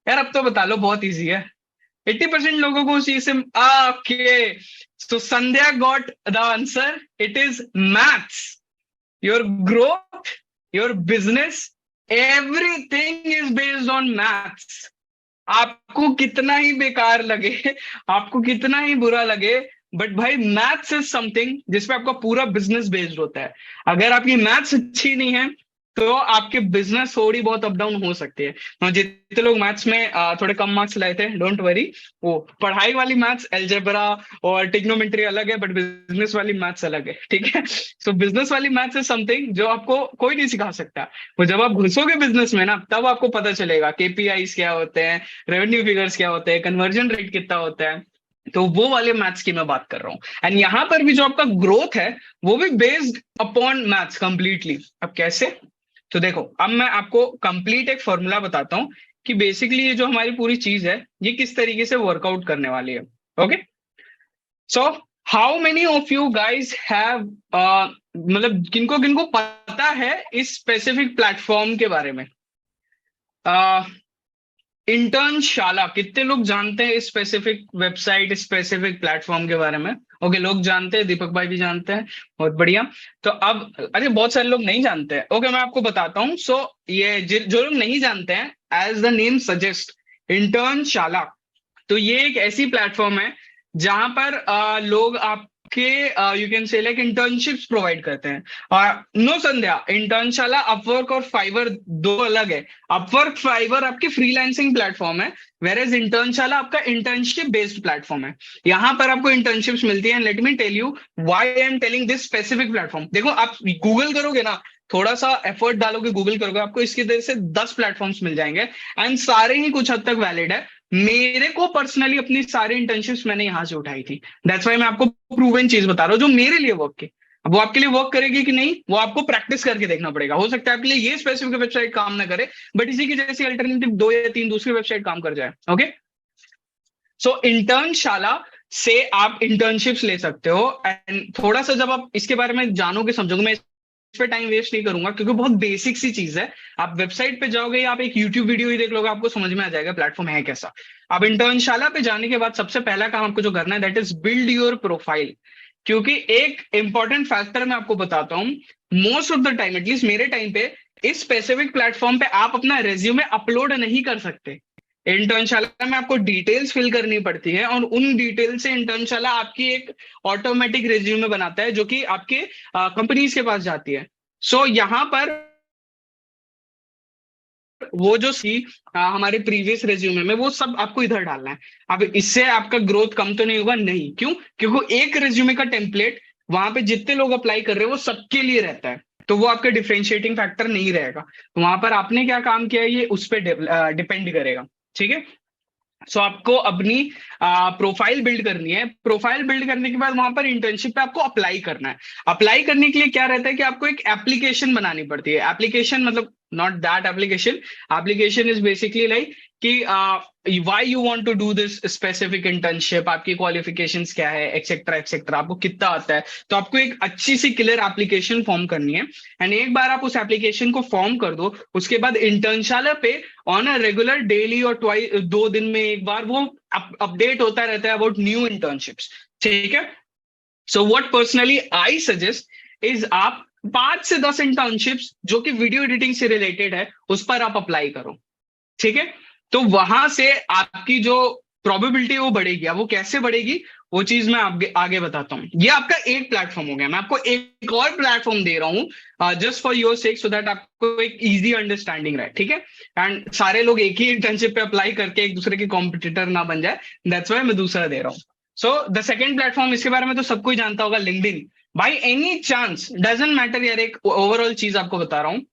A: यार अब तो बता लो, बहुत ईजी है। 80% लोगों को उस चीज से okay, so Sandhya got the answer, it is maths. Your growth, your business, everything is based on maths. आपको कितना ही बेकार लगे, आपको कितना ही बुरा लगे, बट भाई मैथ्स इज समथिंग जिसपे आपका पूरा बिजनेस बेस्ड होता है। अगर आपकी मैथ्स अच्छी नहीं है तो आपके बिजनेस थोड़ी बहुत अप डाउन हो सकती है। और जितने लोग मैथ्स में थोड़े कम मार्क्स लाए थे, डोंट वरी, वो पढ़ाई वाली मैथ्स, एल्जेब्रा और ट्रिग्नोमेट्री अलग है, बट बिजनेस वाली मैथ्स अलग है, ठीक है। सो बिजनेस वाली मैथ्स इज समथिंग जो आपको कोई नहीं सिखा सकता। वो जब आप घुसोगे बिजनेस में ना, तब आपको पता चलेगा केपीआईज क्या होते हैं, रेवेन्यू फिगर्स क्या होते हैं, कन्वर्जन रेट कितना होता है। तो वो वाले मैथ्स की मैं बात कर रहा हूँ। एंड यहाँ पर भी जो आपका ग्रोथ है वो भी बेस्ड अपॉन मैथ्स कंप्लीटली। अब कैसे? तो देखो, अब मैं आपको कंप्लीट एक फॉर्मूला बताता हूँ कि बेसिकली ये जो हमारी पूरी चीज है ये किस तरीके से वर्कआउट करने वाली है। Okay, so how many of you guys have, मतलब किनको किनको पता है इस स्पेसिफिक प्लेटफॉर्म के बारे में? इंटर्नशाला, कितने लोग जानते हैं इस स्पेसिफिक वेबसाइट, स्पेसिफिक प्लेटफॉर्म के बारे में? ओके, लोग जानते हैं, दीपक भाई भी जानते हैं, बहुत बढ़िया। तो अब अरे बहुत सारे लोग नहीं जानते हैं। ओके, मैं आपको बताता हूँ। सो ये जो लोग नहीं जानते हैं, as the name suggest, Internshala, तो ये एक ऐसी प्लेटफॉर्म है जहां पर लोग आपके you can say like internships provide करते हैं। नो संध्या, इंटर्नशाला, अपवर्क और फाइवर दो अलग है। अपवर्क फाइवर आपकी फ्रीलांसिंग प्लेटफॉर्म है, वेर एज इंटर्नशाला आपका इंटर्नशिप बेस्ड प्लेटफॉर्म है। यहाँ पर आपको इंटर्नशिप्स मिलती है। Let me tell you why I am telling this specific platform. देखो, आप गूगल करोगे ना, थोड़ा सा एफर्ट डालोगे, गूगल करोगे, आपको इसकी तरह से 10 प्लेटफॉर्म्स मिल जाएंगे, एंड सारे ही कुछ हद तक वैलिड है। मेरे को पर्सनली अपनी सारी इंटर्नशिप्स मैंने यहां से उठाई थी। दैट्स वाई मैं आपको प्रूवन चीज बता रहा हूँ जो मेरे लिए वर्क की। अब वो आपके लिए वर्क करेगी कि नहीं, वो आपको प्रैक्टिस करके देखना पड़ेगा। हो सकता है आपके लिए ये स्पेसिफिक वेबसाइट काम ना करे, बट इसी की जैसी अल्टरनेटिव 2 या 3 दूसरी वेबसाइट काम कर जाए। ओके, सो इंटर्नशाला से आप इंटर्नशिप्स ले सकते हो। एंड थोड़ा सा जब आप इसके बारे में जानोगे, समझोगे, मैं इस पे टाइम वेस्ट नहीं करूंगा क्योंकि बहुत बेसिक सी चीज है। आप वेबसाइट पे जाओगे या आप एक यूट्यूब वीडियो ही देख लोगे, आपको समझ में आ जाएगा प्लेटफॉर्म है कैसा। अब इंटर्नशाला पे जाने के बाद सबसे पहला काम आपको जो करना है, that is build your profile. क्योंकि एक इंपॉर्टेंट फैक्टर मैं आपको बताता हूँ, most of the time, at least मेरे टाइम पे, इस स्पेसिफिक प्लेटफॉर्म पे आप अपना रेज्यूमे अपलोड नहीं कर सकते। इंटर्नशाला में आपको डिटेल्स फिल करनी पड़ती है और उन डिटेल से इंटर्नशाला आपकी एक ऑटोमेटिक रिज्यूमे बनाता है जो कि आपके कंपनीज के पास जाती है। सो यहाँ पर वो जो सी हमारे प्रीवियस रेज्यूमे में, वो सब आपको इधर डालना है। अब इससे आपका ग्रोथ कम तो नहीं होगा, नहीं, क्यों? क्योंकि एक रेज्यूमे का टेम्पलेट वहां पे जितने लोग अप्लाई कर रहे हैं वो सबके लिए रहता है, तो वो आपका डिफरेंशिएटिंग फैक्टर नहीं रहेगा। तो वहां पर आपने क्या काम किया है ये उस पर डिपेंड करेगा। ठीक है, सो आपको अपनी प्रोफाइल बिल्ड करनी है। प्रोफाइल बिल्ड करने के बाद वहां पर इंटर्नशिप पे आपको अप्लाई करना है। अप्लाई करने के लिए क्या रहता है कि आपको एक एप्लीकेशन बनानी पड़ती है। एप्लीकेशन मतलब not that application, application is basically like कि why you want to do this specific internship, आपकी क्वालिफिकेशंस क्या है, एक्सेट्रा एक्सेट्रा, आपको कितना आता है। तो आपको एक अच्छी सी क्लियर एप्लीकेशन फॉर्म करनी है। एंड एक बार आप उस एप्लीकेशन को फॉर्म कर दो, उसके बाद इंटर्नशाला पे ऑन अ रेगुलर डेली और 2 दिन में एक बार वो अपडेट होता रहता है अबाउट न्यू इंटर्नशिप्स। ठीक है, so what personally I suggest is आप 5 से 10 इंटर्नशिप्स जो कि वीडियो एडिटिंग से रिलेटेड है उस पर आप अप्लाई करो। ठीक है, तो वहां से आपकी जो प्रोबेबिलिटी वो बढ़ेगी। अब वो कैसे बढ़ेगी वो चीज मैं आगे बताता हूँ। ये आपका एक प्लेटफॉर्म हो गया, मैं आपको एक और प्लेटफॉर्म दे रहा हूँ just for your sake, so that आपको एक इजी अंडरस्टैंडिंग रहे। ठीक है, एंड सारे लोग एक ही इंटर्नशिप पे अप्लाई करके एक दूसरे के कॉम्पिटिटर ना बन जाए, दैट्स वाई मैं दूसरा दे रहा हूँ। सो द सेकेंड प्लेटफॉर्म, इसके बारे में तो सबको ही जानता होगा, LinkedIn. By any chance, doesn't matter यार, एक ओवरऑल चीज आपको बता रहा हूँ,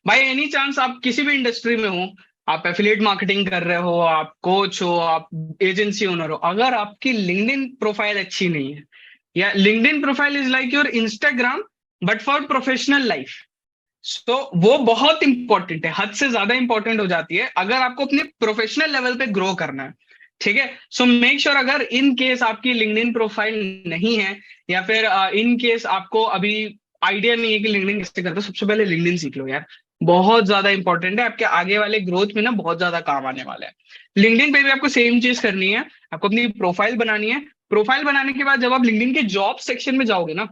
A: बाय एनी चांस आप किसी भी इंडस्ट्री में हो, आप एफिलिएट मार्केटिंग कर रहे हो, आप कोच हो, आप एजेंसी ओनर हो, अगर आपकी लिंक्डइन प्रोफाइल अच्छी नहीं है, या LinkedIn profile is like your Instagram but for professional life, तो वो बहुत इंपॉर्टेंट है, हद से ज्यादा इंपॉर्टेंट हो जाती है अगर आपको अपने प्रोफेशनल लेवल पे ग्रो करना है। ठीक है, सो मेक श्योर अगर इन केस आपकी लिंक्डइन प्रोफाइल नहीं है, या फिर इन केस आपको अभी आइडिया नहीं है कि लिंक्डइन कैसे करते, सबसे पहले लिंक्डइन सीख लो यार, बहुत ज्यादा इंपॉर्टेंट है, आपके आगे वाले ग्रोथ में ना बहुत ज्यादा काम आने वाला है। लिंक्डइन पे भी आपको सेम चीज करनी है, आपको अपनी प्रोफाइल बनानी है। प्रोफाइल बनाने के बाद जब आप लिंक्डइन के जॉब सेक्शन में जाओगे ना,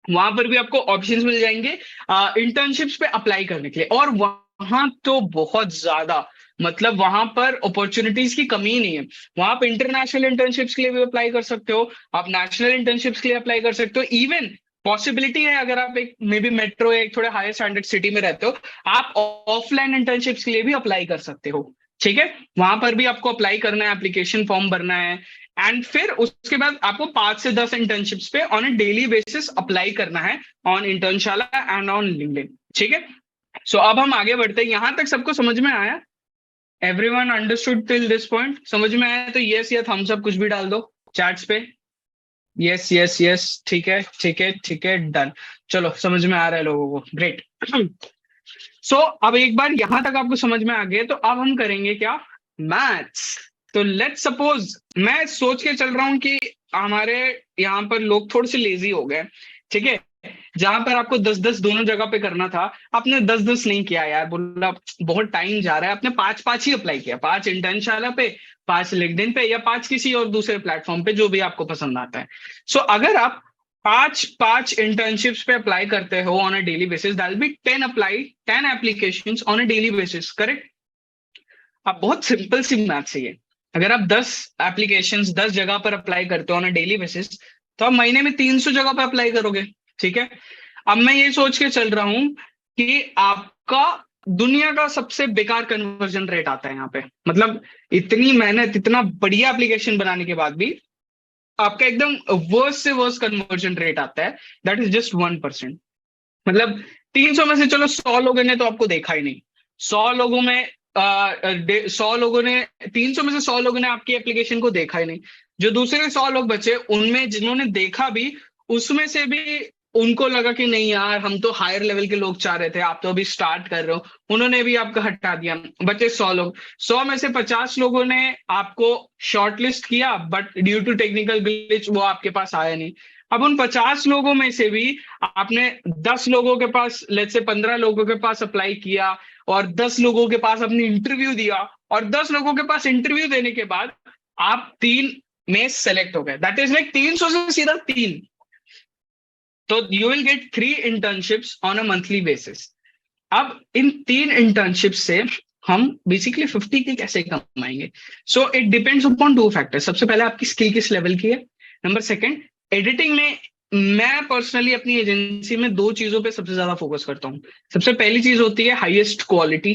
A: वहां पर भी आपको ऑप्शंस मिल जाएंगे इंटर्नशिप्स पे अप्लाई करने के लिए, और वहां तो बहुत ज्यादा, मतलब वहां पर अपॉर्चुनिटीज की कमी नहीं है। वहां आप इंटरनेशनल इंटर्नशिप्स के लिए भी अप्लाई कर सकते हो, आप नेशनल इंटर्नशिप्स के लिए अप्लाई कर सकते हो, इवन पॉसिबिलिटी है अगर आप एक मे बी मेट्रो या एक थोड़े हायर स्टैंडर्ड सिटी में रहते हो, आप ऑफलाइन इंटर्नशिप्स के लिए भी अप्लाई कर सकते हो। ठीक है, वहां पर भी आपको अप्लाई करना है, एप्लीकेशन फॉर्म भरना है, एंड फिर उसके बाद आपको 5 से 10 इंटर्नशिप्स पे on a daily basis apply करना है on Internshala and on LinkedIn. ठीक है, सो अब हम आगे बढ़ते हैं। यहां तक सबको समझ में आया? Everyone understood till this point? समझ में आया तो यस या थम्स अप कुछ भी डाल दो चैट्स पे। यस यस यस, ठीक है ठीक है ठीक है, डन। चलो, समझ में आ रहा है लोगों को, ग्रेट। सो अब एक बार यहां तक आपको समझ में आ गया, तो अब हम करेंगे क्या? मैथ्स। तो लेट्स सपोज, मैं सोच के चल रहा हूं कि हमारे यहाँ पर लोग थोड़े से लेजी हो गए। ठीक है, जहां पर आपको 10-10 दोनों जगह पे करना था, आपने 10-10 नहीं किया यार, बोला बहुत टाइम जा रहा है, आपने 5-5 ही अप्लाई किया, 5 इंटर्नशाला पे, 5 लिंक्डइन पे, या 5 किसी और दूसरे प्लेटफॉर्म पे, जो भी आपको पसंद आता है। सो अगर आप 5-5 इंटर्नशिप्स पे अप्लाई करते हो on a daily basis, that will be 10 applications on a daily basis, correct? अब बहुत सिंपल सी मैथ्स है ये। अगर आप 10 एप्लीकेशंस 10 जगह पर अप्लाई करते हो ऑन अ डेली बेसिस, तो आप महीने में 300 जगह पर अप्लाई करोगे, ठीक है? अब मैं ये सोच के चल रहा हूं कि आपका दुनिया का सबसे बेकार कन्वर्जन रेट आता है यहाँ पे, मतलब इतनी मेहनत, इतना बढ़िया एप्लीकेशन बनाने के बाद भी आपका एकदम वर्स्ट से वर्स्ट कन्वर्जन रेट आता है, दैट इज जस्ट 1%। मतलब 300 में से चलो 100 लोगों ने तो आपको देखा ही नहीं, 100 लोगों में 100 लोगों ने, 300 में से 100 लोगों ने आपकी एप्लीकेशन को देखा ही नहीं। जो दूसरे 100 लोग बचे, उनमें जिन्होंने देखा भी, उसमें से भी उनको लगा कि नहीं यार, हम तो हायर लेवल के लोग चाह रहे थे, आप तो अभी स्टार्ट कर रहे हो, उन्होंने भी आपको हटा दिया। बचे 100 लोग, 100 में से 50 लोगों ने आपको शॉर्टलिस्ट किया, but due to technical glitch वो आपके पास आया नहीं। अब उन 50 लोगों में से भी आपने 10 लोगों के पास, लेट्स से 15 लोगों के पास अप्लाई किया, और 10 लोगों के पास अपनी इंटरव्यू दिया, और 10 लोगों के पास इंटरव्यू देने के बाद आप 3 में सेलेक्ट हो गए, दैट इज लाइक 300 से सीधा 3। तो you will get 3 internships on a monthly basis. अब इन 3 इंटर्नशिप से हम बेसिकली 50K कैसे कमाएंगे? So it depends upon 2 factors. सबसे पहले आपकी स्किल किस लेवल की है, नंबर सेकंड, एडिटिंग में मैं पर्सनली अपनी एजेंसी में 2 चीजों पे सबसे ज्यादा फोकस करता हूँ। सबसे पहली चीज होती है हाईएस्ट क्वालिटी।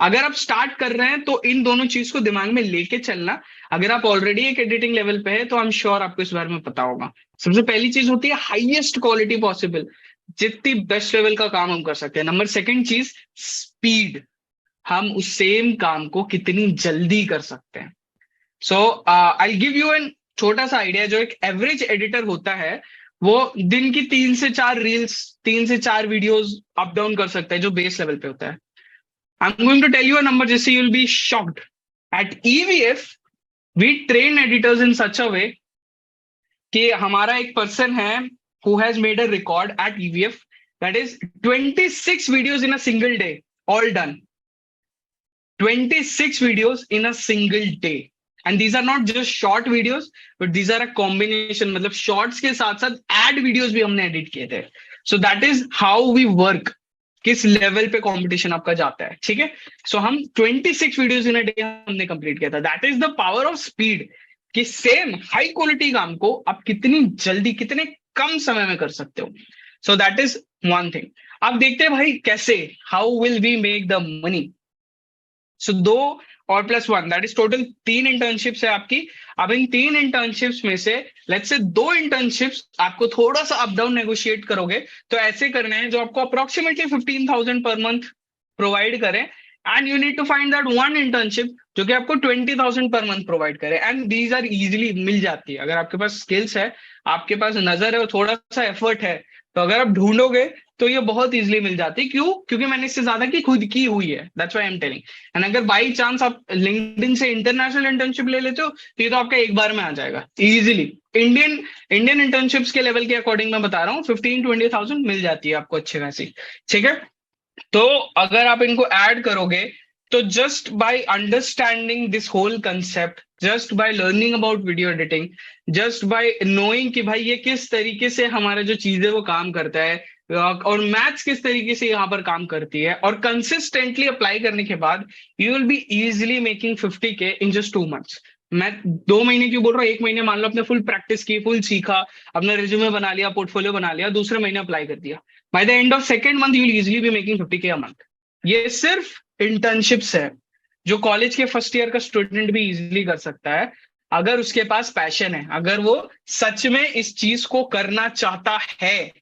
A: अगर आप स्टार्ट कर रहे हैं तो इन दोनों चीज को दिमाग में लेके चलना। अगर आप ऑलरेडी एक एडिटिंग लेवल पे है तो आई एम श्योर आपको इस बारे में पता होगा। सबसे पहली चीज होती है हाईएस्ट क्वालिटी पॉसिबल, जितनी बेस्ट लेवल का काम हम कर सकते हैं। नंबर सेकंड चीज, स्पीड, हम उस सेम काम को कितनी जल्दी कर सकते हैं। सो आई गिव यू एन छोटा सा आइडिया। जो एक एवरेज एडिटर होता है, वो दिन की 3 से 4 रील्स, 3 से 4 वीडियोस अप डाउन कर सकता है, जो बेस लेवल पे होता है। I am going to tell you a number जिससे you will be shocked. At EVF we train editors in such a way कि हमारा एक पर्सन है who has made a record at EVF, that is 26 videos in a single day, all done. 26 videos in a single day, and these are not just short videos, but these are a combination, मतलब shorts के साथ साथ ad videos भी हमने edit किए थे। So that is how we work, किस level पे कंपटीशन आपका जाता है, ठीक है? सो हम 26 वीडियोस इन अ डे हमने कंप्लीट किया था। That is the power of speed, कि सेम हाई क्वालिटी काम को आप कितनी जल्दी, कितने कम समय में कर सकते हो। So that is one thing. अब देखते हैं भाई कैसे, how will we make the money. So 2 और +1 दैट इज टोटल 3 इंटर्नशिप्स है आपकी। अब इन 3 इंटर्नशिप्स में से लेट्स से 2 इंटर्नशिप्स आपको थोड़ा सा अप डाउन नेगोशिएट करोगे, तो ऐसे करने हैं जो आपको अप्रोक्सीमेटली 15,000 पर मंथ प्रोवाइड करें, and you need to find that one internship जो कि आपको 20,000 पर मंथ प्रोवाइड करे। एंड दीज आर इजिली मिल जाती है, अगर आपके पास स्किल्स है, आपके पास नजर है और थोड़ा सा एफर्ट है, तो अगर आप ढूंढोगे तो ये बहुत इजिली मिल जाती है। क्यों? क्योंकि मैंने इससे ज्यादा की खुद की हुई है, that's why I am telling. And अगर बाई चांस आप लिंक्डइन से इंटरनेशनल इंटर्नशिप ले लेते हो, तो ये तो आपका एक बार में आ जाएगा इजीली। इंडियन इंटर्नशिप्स के लेवल के अकॉर्डिंग मैं बता रहा हूँ, 15-20,000 मिल जाती है आपको अच्छी खासी, ठीक है? तो अगर आप इनको ऐड करोगे, तो just by understanding this whole concept, just by learning about video editing, just by knowing कि भाई ये किस तरीके से हमारा जो चीज है वो काम करता है, और मैथ्स किस तरीके से यहाँ पर काम करती है, और कंसिस्टेंटली अप्लाई करने के बाद you will be easily making 50K in just 2 months। मैं 2 महीने क्यों बोल रहा हूँ, 1 महीने मान लो आपने फुल प्रैक्टिस की, फुल सीखा, अपना रिज्यूमे बना लिया, पोर्टफोलियो बना लिया, दूसरे महीने अप्लाई कर दिया, by the end of second month you will easily be making 50K a month. ये सिर्फ इंटर्नशिप्स है, जो कॉलेज के फर्स्ट ईयर का स्टूडेंट भी इजिली कर सकता है, अगर उसके पास पैशन है, अगर वो सच में इस चीज को करना चाहता है।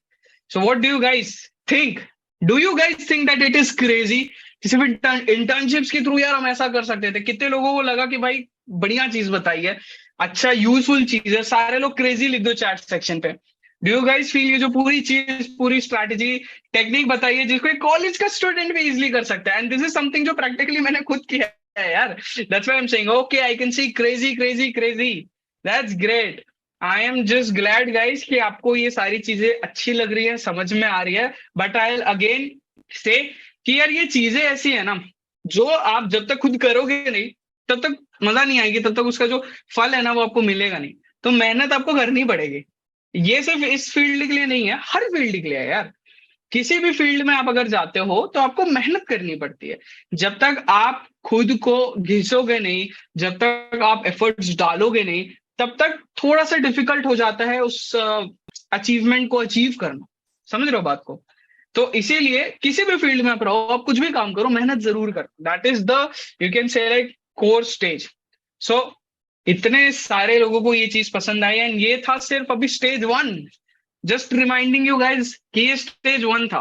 A: So what do you guys think? Do you guys think that it is crazy? सिर्फ इंटर्नशिप्स के थ्रू यार हम ऐसा कर सकते थे? कितने लोगों को लगा कि भाई बढ़िया चीज बताई है, अच्छा यूजफुल चीज है, सारे लोग क्रेजी लिख दो चैट सेक्शन पे। डू यू गाइस फील ये जो पूरी चीज, पूरी स्ट्रैटेजी, टेक्निक बताई है, जिसको एक कॉलेज का स्टूडेंट भी इजिली कर सकता है, एंड दिस इज समथिंग जो प्रैक्टिकली मैंने खुद किया है यार। That's why I am saying okay I can see crazy crazy crazy, that's great. I am just glad guys कि आपको ये सारी चीजें अच्छी लग रही है, समझ में आ रही है। बट आई अगेन से कि यार ये चीजें ऐसी है ना, जो आप जब तक खुद करोगे नहीं तब तक मजा नहीं आएगी, तब तक उसका जो फल है ना वो आपको मिलेगा नहीं। तो मेहनत आपको करनी पड़ेगी। ये सिर्फ इस फील्ड के लिए नहीं है, हर फील्ड के लिए है यार। किसी भी फील्ड में आप अगर जाते हो तो आपको मेहनत करनी पड़ती है। जब तक आप खुद को घिसोगे नहीं, जब तक आप एफर्ट्स डालोगे नहीं, तब तक थोड़ा सा डिफिकल्ट हो जाता है उस अचीवमेंट को अचीव करना। समझ रहे हो बात को? तो इसीलिए किसी भी फील्ड में आप रहो, आप कुछ भी काम करो, मेहनत जरूर करो। That is the, you can say like, core stage. So इतने सारे लोगों को ये चीज पसंद आई, एंड ये था सिर्फ अभी stage 1। Just reminding you guys कि ये स्टेज 1 था।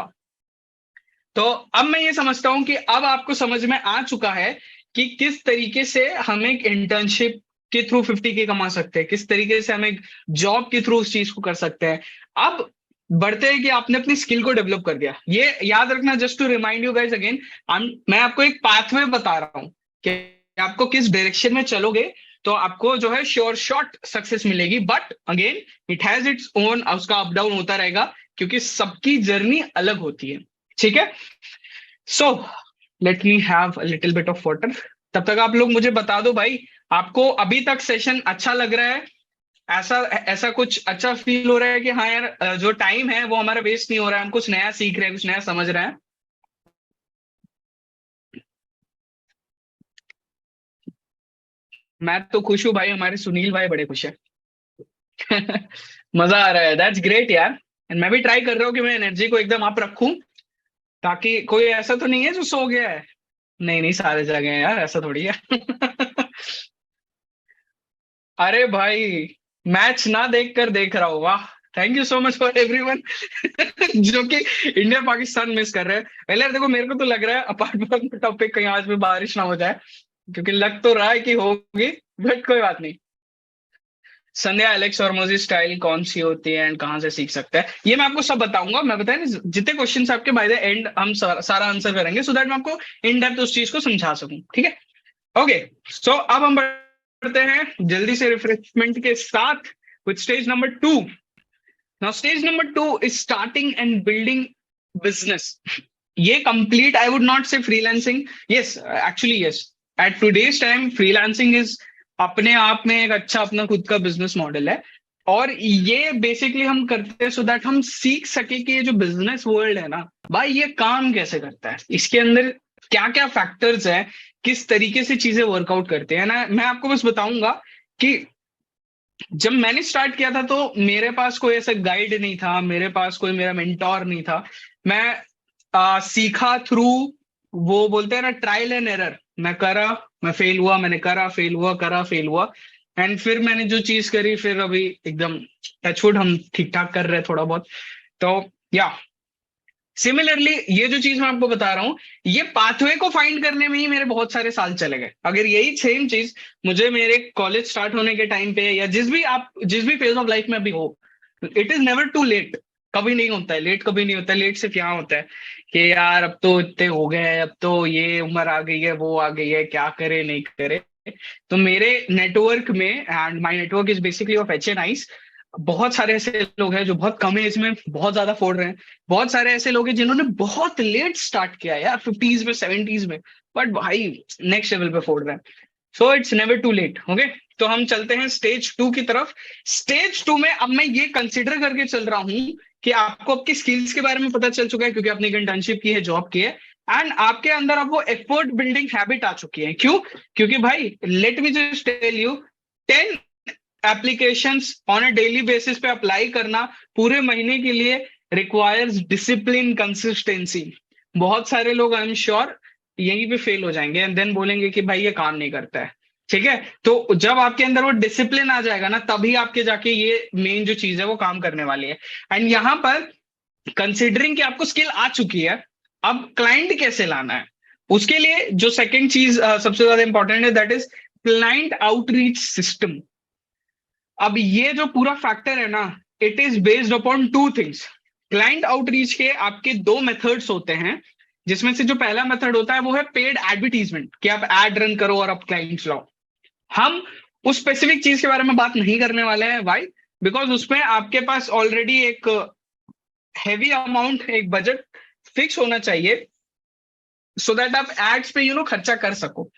A: तो अब मैं ये समझता हूं कि अब आपको समझ में आ चुका है कि किस तरीके से हम एक इंटर्नशिप के थ्रू 50K कमा सकते हैं, किस तरीके से हम एक जॉब के थ्रू उस चीज को कर सकते हैं। अब बढ़ते हैं कि आपने अपनी स्किल को डेवलप कर दिया। ये याद रखना, just to remind you guys again, मैं आपको एक पाथवे बता रहा हूं कि आपको किस डायरेक्शन में चलोगे तो आपको जो है श्योर शॉट सक्सेस मिलेगी। But again it has its own, उसका अप डाउन होता रहेगा, क्योंकि सबकी जर्नी अलग होती है। ठीक है? So let me have a little bit of water. तब तक आप लोग मुझे बता दो भाई, आपको अभी तक सेशन अच्छा लग रहा है? ऐसा ऐसा कुछ अच्छा फील हो रहा है कि हाँ यार, जो टाइम है वो हमारा वेस्ट नहीं हो रहा है, हम कुछ नया सीख रहे हैं, कुछ नया समझ रहे हैं? मैं तो खुश हूँ भाई, हमारे सुनील भाई बड़े खुश है। मजा आ रहा है, दैट्स ग्रेट यार। एंड मैं भी ट्राई कर रहा हूँ कि मैं एनर्जी को एकदम अप रखूं, ताकि कोई ऐसा तो नहीं है जो सो गया है। नहीं नहीं, सारे जगह हैं यार, ऐसा थोड़ी है। अरे भाई, मैच ना देख कर देख रहा हूँ, वाह। Thank you so much for everyone जो कि इंडिया पाकिस्तान मिस कर रहे हैं। पहले देखो, मेरे को तो लग रहा है अपार्ट फ्रॉम द टॉपिक कहीं आज भी बारिश ना हो जाए, क्योंकि लग तो रहा है कि होगी। बट कोई बात नहीं। संध्या एलेक्स हॉर्मोजी स्टाइल कौन सी होती है एंड कहाँ से सीख सकते हैं, ये मैं आपको सब बताऊंगा। मैं बताया ना, जितने क्वेश्चंस आपके बाय द एंड हम सारा आंसर करेंगे, सो दैट मैं आपको इन डेप्थ उस चीज को समझा सकूं। ठीक है? ओके। सो अब हम बढ़ते हैं जल्दी से रिफ्रेशमेंट के साथ with stage number 2। Now stage number 2 is starting and building business. ये complete, I would not say freelancing, yes actually yes, at today's time freelancing is अपने आप में एक अच्छा अपना खुद का बिजनेस मॉडल है। और ये बेसिकली हम करते हैं सो दैट हम सीख सके कि ये जो बिजनेस वर्ल्ड है ना भाई, ये काम कैसे करता है, इसके अंदर क्या क्या फैक्टर्स हैं, किस तरीके से चीजें वर्कआउट करते हैं ना। मैं आपको बस बताऊंगा कि जब मैंने स्टार्ट किया था तो मेरे पास कोई ऐसा गाइड नहीं था, मेरे पास कोई मेरा मेंटोर नहीं था। मैं सीखा थ्रू, वो बोलते हैं ना, ट्रायल एंड एरर। मैं करा, मैं फेल हुआ, मैंने करा, फेल हुआ, करा, फेल हुआ, एंड फिर मैंने जो चीज करी, फिर अभी एकदम टचवुड हम ठीक ठाक कर रहे हैं थोड़ा बहुत। तो या सिमिलरली ये जो चीज मैं आपको बता रहा हूँ, ये पाथवे को फाइंड करने में ही मेरे बहुत सारे साल चले गए। अगर यही सेम चीज मुझे मेरे कॉलेज स्टार्ट होने के टाइम पे, या जिस भी फेज ऑफ लाइफ में अभी हो, it is never too late. कभी नहीं होता है लेट, कभी नहीं होता है लेट। सिर्फ यहाँ होता है कि यार अब तो इतने हो गए हैं, अब तो ये उम्र आ गई है, वो आ गई है, क्या करे नहीं करे। तो मेरे नेटवर्क में, and my network is basically of HNIs, बहुत सारे ऐसे लोग हैं जो बहुत कम एज में बहुत ज्यादा फोड़ रहे हैं। बहुत सारे ऐसे लोग हैं जिन्होंने बहुत लेट स्टार्ट किया यार, 50s में, 70s में, बट भाई नेक्स्ट लेवल पे फोड़ रहे हैं। So it's never too late. Okay, तो हम चलते हैं स्टेज 2 की तरफ। स्टेज 2 में अब मैं ये कंसिडर करके चल रहा हूं कि आपको आपकी स्किल्स के बारे में पता चल चुका है, क्योंकि आपने एक इंटर्नशिप की है, जॉब की है, एंड आपके अंदर अब वो एफर्ट बिल्डिंग हैबिट आ चुकी है। क्यों? क्योंकि भाई let me just tell you, 10 applications on a daily basis पे अप्लाई करना पूरे महीने के लिए रिक्वायर्स डिसिप्लिन, कंसिस्टेंसी। बहुत सारे लोग आई एम श्योर यहीं पे फेल हो जाएंगे एंड देन बोलेंगे कि भाई ये काम नहीं करता है। ठीक है? तो जब आपके अंदर वो डिसिप्लिन आ जाएगा ना, तभी आपके जाके ये मेन जो चीज है वो काम करने वाली है। एंड यहां पर कंसिडरिंग कि आपको स्किल आ चुकी है, अब क्लाइंट कैसे लाना है, उसके लिए जो सेकंड चीज सबसे ज्यादा इंपॉर्टेंट है, that is client outreach system. अब ये जो पूरा फैक्टर है ना, it is based upon 2 things. Client outreach के आपके 2 मेथड्स होते हैं, जिसमें से जो पहला मेथड होता है वो है पेड एडवर्टीजमेंट, कि आप एड रन करो और आप क्लाइंट्स लाओ। हम उस स्पेसिफिक चीज के बारे में बात नहीं करने वाले हैं। वाई? बिकॉज उसमें आपके पास ऑलरेडी एक हैवी अमाउंट, एक बजट फिक्स होना चाहिए, सो दैट आप एड्स पे खर्चा कर सको।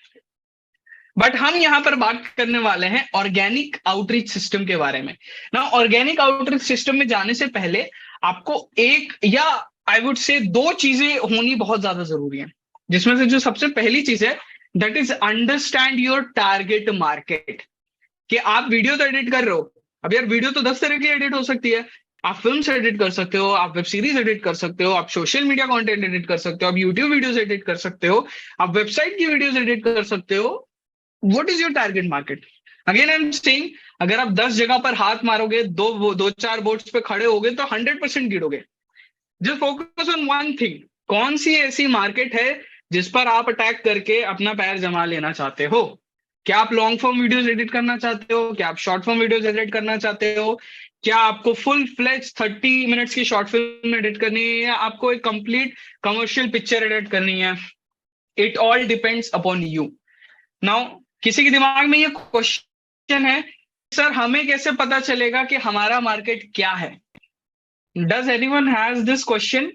A: बट हम यहाँ पर बात करने वाले हैं ऑर्गेनिक आउटरीच सिस्टम के बारे में ना। ऑर्गेनिक आउटरीच सिस्टम में जाने से पहले आपको एक या आई वुड से दो चीजें होनी बहुत ज्यादा जरूरी है, जिसमें से जो सबसे पहली चीज है that is understand your target market. कि आप वीडियो तो एडिट कर रहे हो, अब यार वीडियो तो 10 तरह की एडिट हो सकती है। आप फिल्म एडिट कर सकते हो, आप वेब सीरीज एडिट कर सकते हो, आप सोशल मीडिया कंटेंट एडिट कर सकते हो, आप यूट्यूब वीडियोस एडिट कर सकते हो, आप वेबसाइट की वीडियोस एडिट कर सकते हो। What is your target market? Again I am saying, अगर आप 10 जगह पर हाथ मारोगे, दो चार बोर्ड्स पे खड़े होगे तो 100% गिरोगे। Just focus on one thing. कौन सी ऐसी मार्केट है जिस पर आप अटैक करके अपना पैर जमा लेना चाहते हो? क्या आप लॉन्ग फॉर्म वीडियोस एडिट करना चाहते हो? क्या आप शॉर्ट फॉर्म वीडियोस एडिट करना चाहते हो? क्या आपको फुल फ्लेज 30 मिनट्स की शॉर्ट फिल्म एडिट करनी है, या आपको एक कंप्लीट कमर्शियल पिक्चर एडिट करनी है? It all depends upon you. Now किसी के दिमाग में ये क्वेश्चन है, सर हमें कैसे पता चलेगा कि हमारा मार्केट क्या है? Does anyone has this question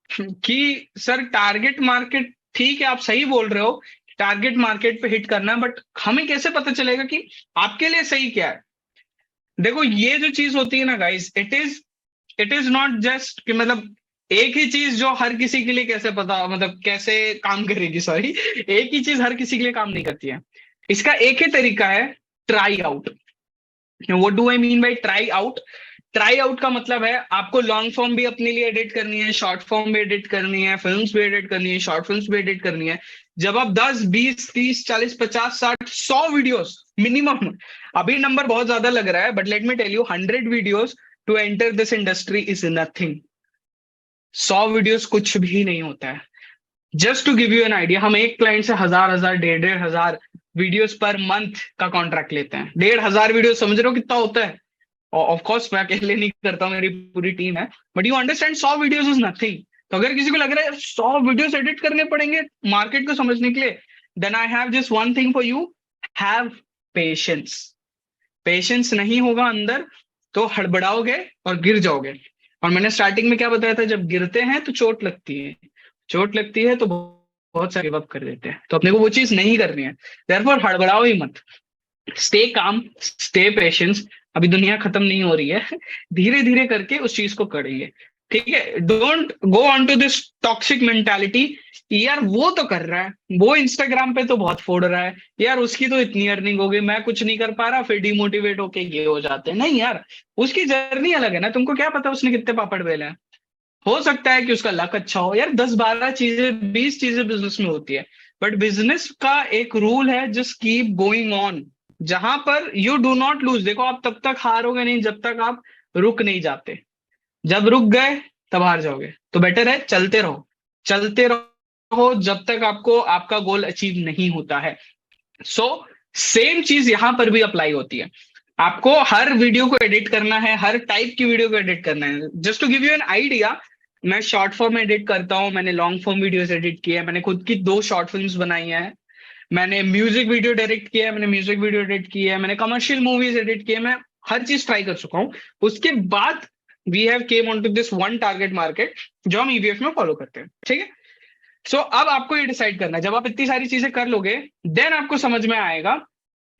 A: कि सर टारगेट मार्केट, ठीक है आप सही बोल रहे हो, टारगेट मार्केट पे हिट करना है, बट हमें कैसे पता चलेगा कि आपके लिए सही क्या है? देखो ये जो चीज होती है ना guys, it is not just कि मतलब एक ही चीज जो हर किसी के लिए कैसे पता, मतलब कैसे काम करेगी, सॉरी, एक ही चीज हर किसी के लिए काम नहीं करती है। इसका एक ही तरीका है, try out. What do I mean by try out? Try out का मतलब है आपको लॉन्ग फॉर्म भी अपने लिए एडिट करनी है, शॉर्ट फॉर्म भी एडिट करनी है, फिल्म्स भी एडिट करनी है, शॉर्ट फिल्म्स भी एडिट करनी है। जब आप 10 20 30 40 50 60 100 वीडियोस मिनिमम, अभी नंबर बहुत ज्यादा लग रहा है but let me tell you, 100 videos to enter this industry is nothing. 100 videos कुछ भी नहीं होता है। Just to give you an idea, हम एक क्लाइंट से 1000 डेढ़ हजार वीडियोस पर मंथ का कॉन्ट्रैक्ट लेते हैं। 1500 वीडियो समझ रहे हो कितना होता है? ऑफ कोर्स मैं अकेले नहीं करता हूँ, मेरी पूरी टीम है, but you understand 100 videos is nothing. तो अगर किसी को लग रहा है 100 वीडियोस एडिट करने पड़ेंगे मार्केट को समझने के लिए, then I have just one thing for you, have patience. Patience नहीं होगा अंदर तो हड़बड़ाओगे और गिर जाओगे। और मैंने स्टार्टिंग में क्या बताया था, जब गिरते हैं तो चोट लगती है, चोट लगती है तो बहुत सारे गिव अप कर देते हैं। तो अपने को वो चीज नहीं करनी है, देयरफॉर हड़बड़ाओ ही मत। Stay calm, stay patience. अभी दुनिया खत्म नहीं हो रही है, धीरे धीरे करके उस चीज को करेंगे, ठीक है? Don't go on to this toxic mentality, यार वो तो कर रहा है, वो इंस्टाग्राम पे तो बहुत फोड़ रहा है, यार उसकी तो इतनी अर्निंग हो गई, मैं कुछ नहीं कर पा रहा, फिर डिमोटिवेट होके ये हो जाते हैं। नहीं यार, उसकी जर्नी अलग है ना, तुमको क्या पता उसने कितने पापड़ बेले हैं। हो सकता है कि उसका लक अच्छा हो यार, 10 12 चीजें 20 चीजें बिजनेस में होती है, बट बिजनेस का एक रूल है, जस्ट कीप गोइंग ऑन, जहां पर यू डू नॉट लूज। देखो आप तब तक हारोगे नहीं जब तक आप रुक नहीं जाते, जब रुक गए तब हार जाओगे। तो बेटर है चलते रहो, चलते रहो जब तक आपको आपका गोल अचीव नहीं होता है। सो सेम चीज यहां पर भी अप्लाई होती है। आपको हर वीडियो को एडिट करना है, हर टाइप की वीडियो को एडिट करना है। Just to give you an idea, मैं शॉर्ट फॉर्म एडिट करता हूँ, मैंने लॉन्ग फॉर्म वीडियोस एडिट किए हैं, मैंने खुद की 2 शॉर्ट फिल्म्स बनाई हैं, मैंने म्यूजिक वीडियो डायरेक्ट किया है, मैंने म्यूजिक वीडियो एडिट किया है, मैंने कमर्शियल मूवीज एडिट किए, मैं हर चीज ट्राई कर चुका हूँ। उसके बाद we have came on to this one target market जो हम ईवीएफ में फॉलो करते हैं, ठीक है? सो अब आपको ये डिसाइड करना है, जब आप इतनी सारी चीजें कर लोगे देन आपको समझ में आएगा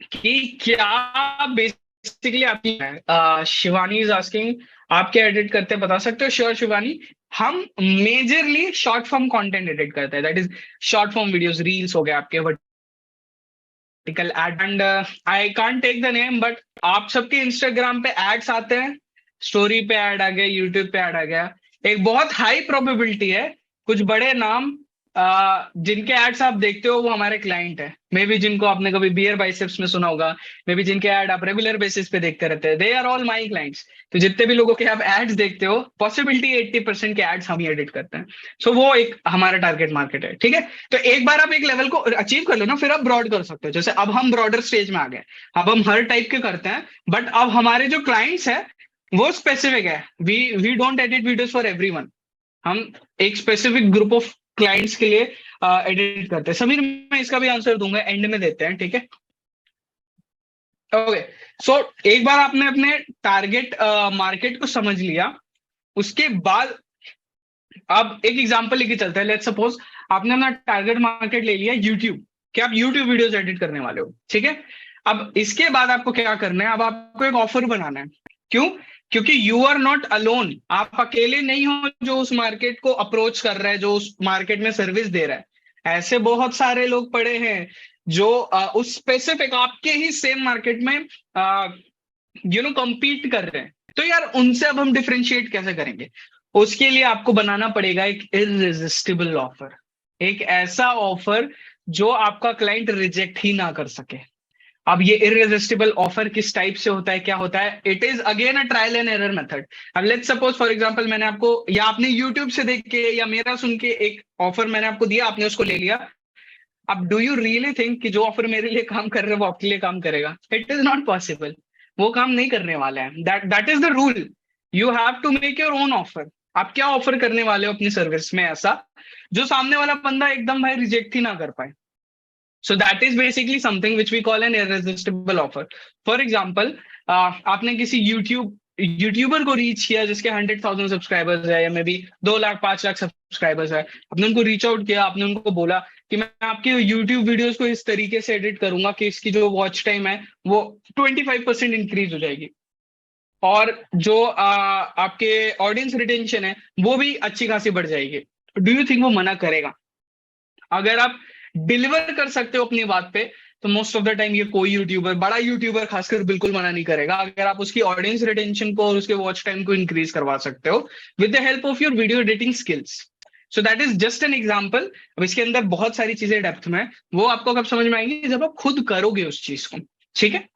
A: कि क्या बेसिकली आपकी शिवानी इज आस्किंग, आप क्या एडिट करते हैं बता सकते हो? श्योर शिवानी, हम majorly short form content edit करते हैं, that is short form videos, reels हो गए आपके, vertical ad, and I can't take the name, but आप सबके इंस्टाग्राम पे एड्स आते हैं, स्टोरी पे ऐड आ गया, यूट्यूब पे ऐड आ गया। एक बहुत हाई प्रोबेबिलिटी है कुछ बड़े नाम जिनके एड्स आप देखते हो वो हमारे क्लाइंट है, मे बी जिनको आपने कभी बियर बाइसेप्स में सुना होगा, मे बी जिनके ऐड आप रेगुलर बेसिस पे देखते रहते हैं, they are all my clients. तो जितने भी लोगों के आप एड्स देखते हो, पॉसिबिलिटी 80% के एड्स हम ही एडिट करते हैं। सो वो एक हमारा टारगेट मार्केट है, ठीक है? तो एक बार आप एक लेवल को अचीव कर लो ना, फिर आप ब्रॉड कर सकते हो। जैसे अब हम ब्रॉडर स्टेज में आ गए, अब हम हर टाइप के करते हैं, बट अब हमारे जो क्लाइंट्स है वो स्पेसिफिक है। We don't edit videos for everyone, हम एक स्पेसिफिक ग्रुप ऑफ क्लाइंट्स के लिए एडिट करते हैं। समीर मैं इसका भी आंसर दूंगा, एंड में देते हैं, ठीक है? ओके, सो एक बार आपने अपने टारगेट मार्केट को समझ लिया, उसके बाद अब एक एग्जांपल लेके चलते हैं। लेट्स सपोज आपने अपना टारगेट मार्केट ले लिया यूट्यूब, कि आप यूट्यूब वीडियोस एडिट करने वाले हो, ठीक है। अब इसके बाद आपको क्या करना है, अब आपको एक ऑफर बनाना है। क्यों? क्योंकि यू आर नॉट अलोन, आप अकेले नहीं हो जो उस मार्केट को अप्रोच कर रहा है, जो उस मार्केट में सर्विस दे रहा है। ऐसे बहुत सारे लोग पड़े हैं जो उस स्पेसिफिक आपके ही सेम मार्केट में compete कर रहे हैं। तो यार उनसे अब हम डिफरेंशिएट कैसे करेंगे? उसके लिए आपको बनाना पड़ेगा एक इररेजिस्टिबल ऑफर, एक ऐसा ऑफर जो आपका क्लाइंट रिजेक्ट ही ना कर सके। अब ये इररेजिस्टिबल ऑफर किस टाइप से होता है, क्या होता है? It is again a trial and error method. अब लेट्स सपोज फॉर एग्जांपल मैंने आपको, या आपने यूट्यूब से देख के या मेरा सुन के एक ऑफर मैंने आपको दिया, आपने उसको ले लिया। अब डू यू रियली थिंक कि जो ऑफर मेरे लिए काम कर रहा है वो आपके लिए काम करेगा? इट इज नॉट पॉसिबल, वो काम नहीं करने वाला है। That is the rule. You have to make your own offer. आप क्या ऑफर करने वाले हो अपनी सर्विस में ऐसा जो सामने वाला बंदा एकदम भाई रिजेक्ट ही ना कर पाए? So that is basically something which we call an irresistible offer. For example, आपने किसी यूट्यूबर को रीच किया जिसके 100,000 सब्सक्राइबर्स है, या may be 2 lakh 5 lakh subscribers है। आपने उनको रीच आउट किया, आपने उनको बोला कि मैं आपके यूट्यूब वीडियोस को इस तरीके से एडिट करूंगा कि इसकी जो वॉच टाइम है वो 25% इंक्रीज हो जाएगी, और जो आपके ऑडियंस रिटेंशन है वो भी अच्छी खासी बढ़ जाएगी। डू यू थिंक वो मना करेगा? अगर आप डिलीवर कर सकते हो अपनी बात पे, तो मोस्ट ऑफ द टाइम ये कोई यूट्यूबर, बड़ा यूट्यूबर खासकर, बिल्कुल मना नहीं करेगा। अगर आप उसकी ऑडियंस रिटेंशन को और उसके वॉच टाइम को इंक्रीज करवा सकते हो with the help of your video editing skills. So that is just an example. अब इसके अंदर बहुत सारी चीजें डेप्थ में, वो आपको कब समझ में आएंगी? जब आप खुद करोगे उस चीज को, ठीक है।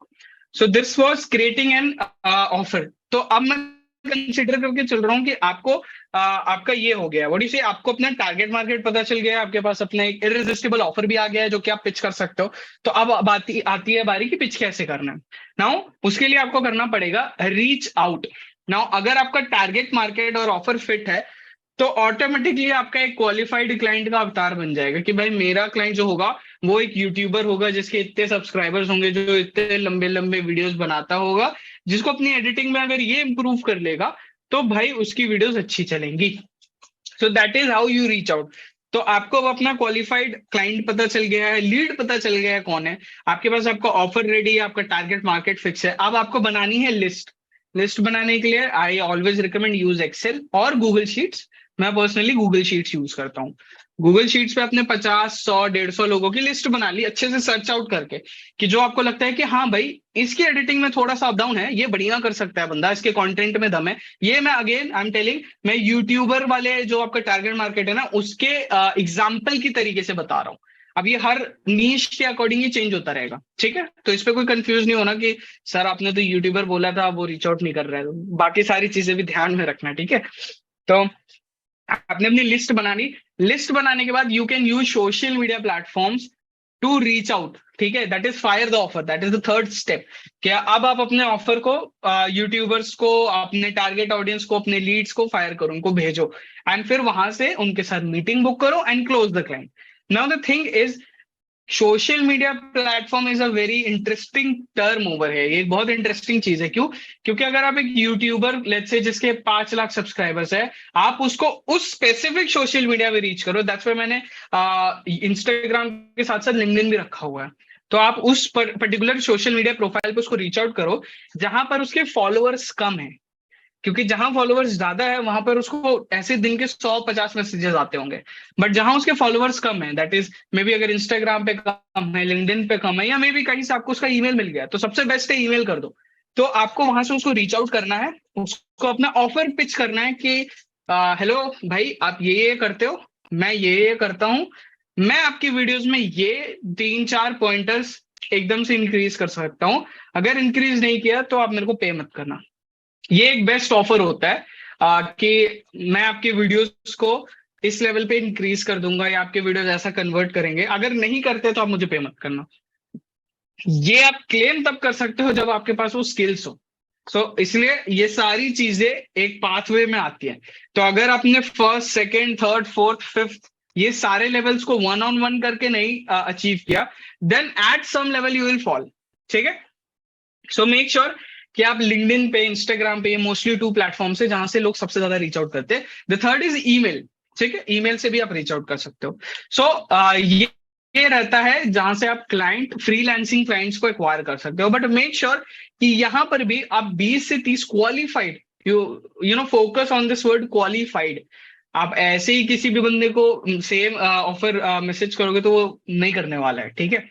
A: So this was creating an offer. तो अब मैं कंसिडर करके चल रहा हूँ कि आपको आपका ये हो गया, व्हाट यू से, आपको अपना टारगेट मार्केट पता चल गया है, आपके पास अपना एक इररेजिस्टिबल ऑफर भी आ गया है जो कि आप पिच कर सकते हो। तो अब आती है बारी की पिच कैसे करना है। नाउ उसके लिए आपको करना पड़ेगा रीच आउट। नाउ अगर आपका टारगेट मार्केट और ऑफर फिट है, तो ऑटोमेटिकली आपका एक क्वालिफाइड क्लाइंट का अवतार बन जाएगा कि भाई मेरा क्लाइंट जो होगा वो एक यूट्यूबर होगा जिसके इतने सब्सक्राइबर्स होंगे, जो इतने लंबे लंबे वीडियोस बनाता होगा, जिसको अपनी एडिटिंग में अगर ये इंप्रूव कर लेगा तो भाई उसकी वीडियोस अच्छी चलेंगी। सो that is how you reach out. तो आपको अब अपना क्वालिफाइड क्लाइंट पता चल गया है, लीड पता चल गया है कौन है आपके पास, आपका ऑफर रेडी है, आपका टारगेट मार्केट फिक्स है। अब आपको बनानी है लिस्ट। लिस्ट बनाने के लिए I always recommend use Excel और गूगल शीट्स। मैं पर्सनली गूगल शीट्स यूज करता हूँ। गूगल शीट्स पे अपने 50 100 150 लोगों की लिस्ट बना ली अच्छे से सर्च आउट करके, कि जो आपको लगता है कि हाँ भाई इसकी एडिटिंग में थोड़ा सा अप डाउन है, ये बढ़िया कर सकता है बंदा, इसके कंटेंट में दम है। ये मैं अगेन आई एम टेलिंग, मैं यूट्यूबर वाले जो आपका टारगेट मार्केट है ना उसके एग्जाम्पल की तरीके से बता रहा हूँ। अब ये हर नीश के अकॉर्डिंग ही चेंज होता रहेगा, ठीक है। तो इस पे कोई कंफ्यूज नहीं होना कि सर आपने तो यूट्यूबर बोला था वो रीच आउट नहीं कर रहा है। बाकी सारी चीजें भी ध्यान में रखना, ठीक है। तो आपने अपनी लिस्ट बनानी। लिस्ट बनाने के बाद you can use social media platforms to reach out, ठीक है। That is fire the offer, that is the third step. क्या अब आप अपने ऑफर को यूट्यूबर्स को, अपने टारगेट ऑडियंस को, अपने लीड्स को फायर करो, उनको भेजो, एंड फिर वहां से उनके साथ मीटिंग बुक करो and close the client. Now the thing is social media platform is a very interesting term over है। ये एक बहुत इंटरेस्टिंग चीज है। क्यों? क्योंकि अगर आप एक यूट्यूबर लेट्स से जिसके 5 लाख सब्सक्राइबर्स है, आप उसको उस स्पेसिफिक सोशल मीडिया में रीच करो। दैट्स व्हाई मैंने इंस्टाग्राम के साथ साथ लिंक्डइन भी रखा हुआ है। तो आप उस पर्टिकुलर सोशल मीडिया प्रोफाइल पे उसको रीच आउट करो जहां पर उसके फॉलोअर्स कम है, क्योंकि जहां फॉलोअर्स ज्यादा है वहां पर उसको ऐसे दिन के 100-50 मैसेजेस आते होंगे। बट जहां उसके फॉलोअर्स कम है, दैट इज मे बी अगर इंस्टाग्राम पे कम है, लिंक्डइन पे कम है, या मे बी कहीं से आपको उसका ईमेल मिल गया, तो सबसे बेस्ट है ईमेल कर दो। तो आपको वहां से उसको रीच आउट करना है, उसको अपना ऑफर पिच करना है कि हेलो भाई आप ये करते हो, मैं ये करता हूँ, मैं आपकी वीडियोज में ये 3-4 पॉइंटर्स एकदम से इंक्रीज कर सकता हूँ, अगर इंक्रीज नहीं किया तो आप मेरे को पे मत करना। ये एक बेस्ट ऑफर होता है कि मैं आपके वीडियोस को इस लेवल पे इंक्रीज कर दूंगा, या आपके वीडियोस ऐसा कन्वर्ट करेंगे, अगर नहीं करते तो आप मुझे पे मत करना। ये आप क्लेम तब कर सकते हो जब आपके पास वो स्किल्स हो। इसलिए ये सारी चीजें एक पाथवे में आती है। तो अगर आपने first second third fourth fifth ये सारे लेवल्स को वन ऑन वन करके नहीं अचीव किया, then at some level you will fall, ठीक है। सो मेक श्योर कि आप लिंक्डइन पे, इंस्टाग्राम पे, मोस्टली 2 प्लेटफॉर्म से जहां से लोग सबसे ज्यादा रीच आउट करते हैं। The third is email. ठीक है, ईमेल से भी आप रीच आउट कर सकते हो। सो ये रहता है जहां से आप क्लाइंट, फ्रीलांसिंग क्लाइंट्स को एक्वायर कर सकते हो। बट मेक श्योर कि यहां पर भी आप 20 से 30 qualified, you know focus on this word qualified. आप ऐसे ही किसी भी बंदे को सेम ऑफर मैसेज करोगे तो वो नहीं करने वाला है। ठीक है,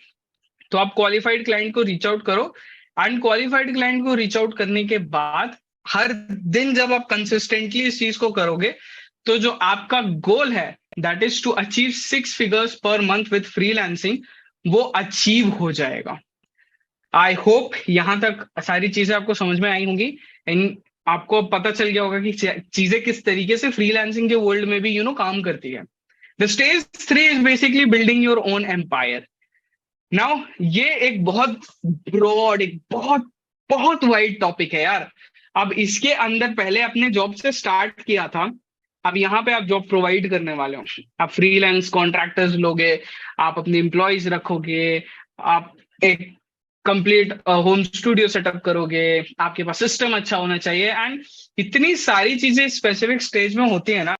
A: तो आप क्वालिफाइड क्लाइंट को रीच आउट करो। अनक्वालिफाइड क्लाइंट को रीच आउट करने के बाद हर दिन जब आप कंसिस्टेंटली इस चीज को करोगे, तो जो आपका गोल है that is to achieve 6 figures per month with freelancing, वो अचीव हो जाएगा। आई होप यहां तक सारी चीजें आपको समझ में आई होंगी। एंड आपको अब पता चल गया होगा कि चीजें किस तरीके से फ्रीलांसिंग के वर्ल्ड में भी काम करती है। The stage 3 is basically building your own empire. Now ये एक बहुत ब्रॉड, एक बहुत बहुत वाइड टॉपिक है यार। अब इसके अंदर पहले अपने जॉब से स्टार्ट किया था, अब यहाँ पे आप जॉब प्रोवाइड करने वाले हो। आप फ्रीलांस कॉन्ट्रैक्टर्स लोगे, आप अपने एम्प्लॉयज रखोगे, आप एक कंप्लीट होम स्टूडियो सेटअप करोगे, आपके पास सिस्टम अच्छा होना चाहिए, एंड इतनी सारी चीजें स्पेसिफिक स्टेज में होती है ना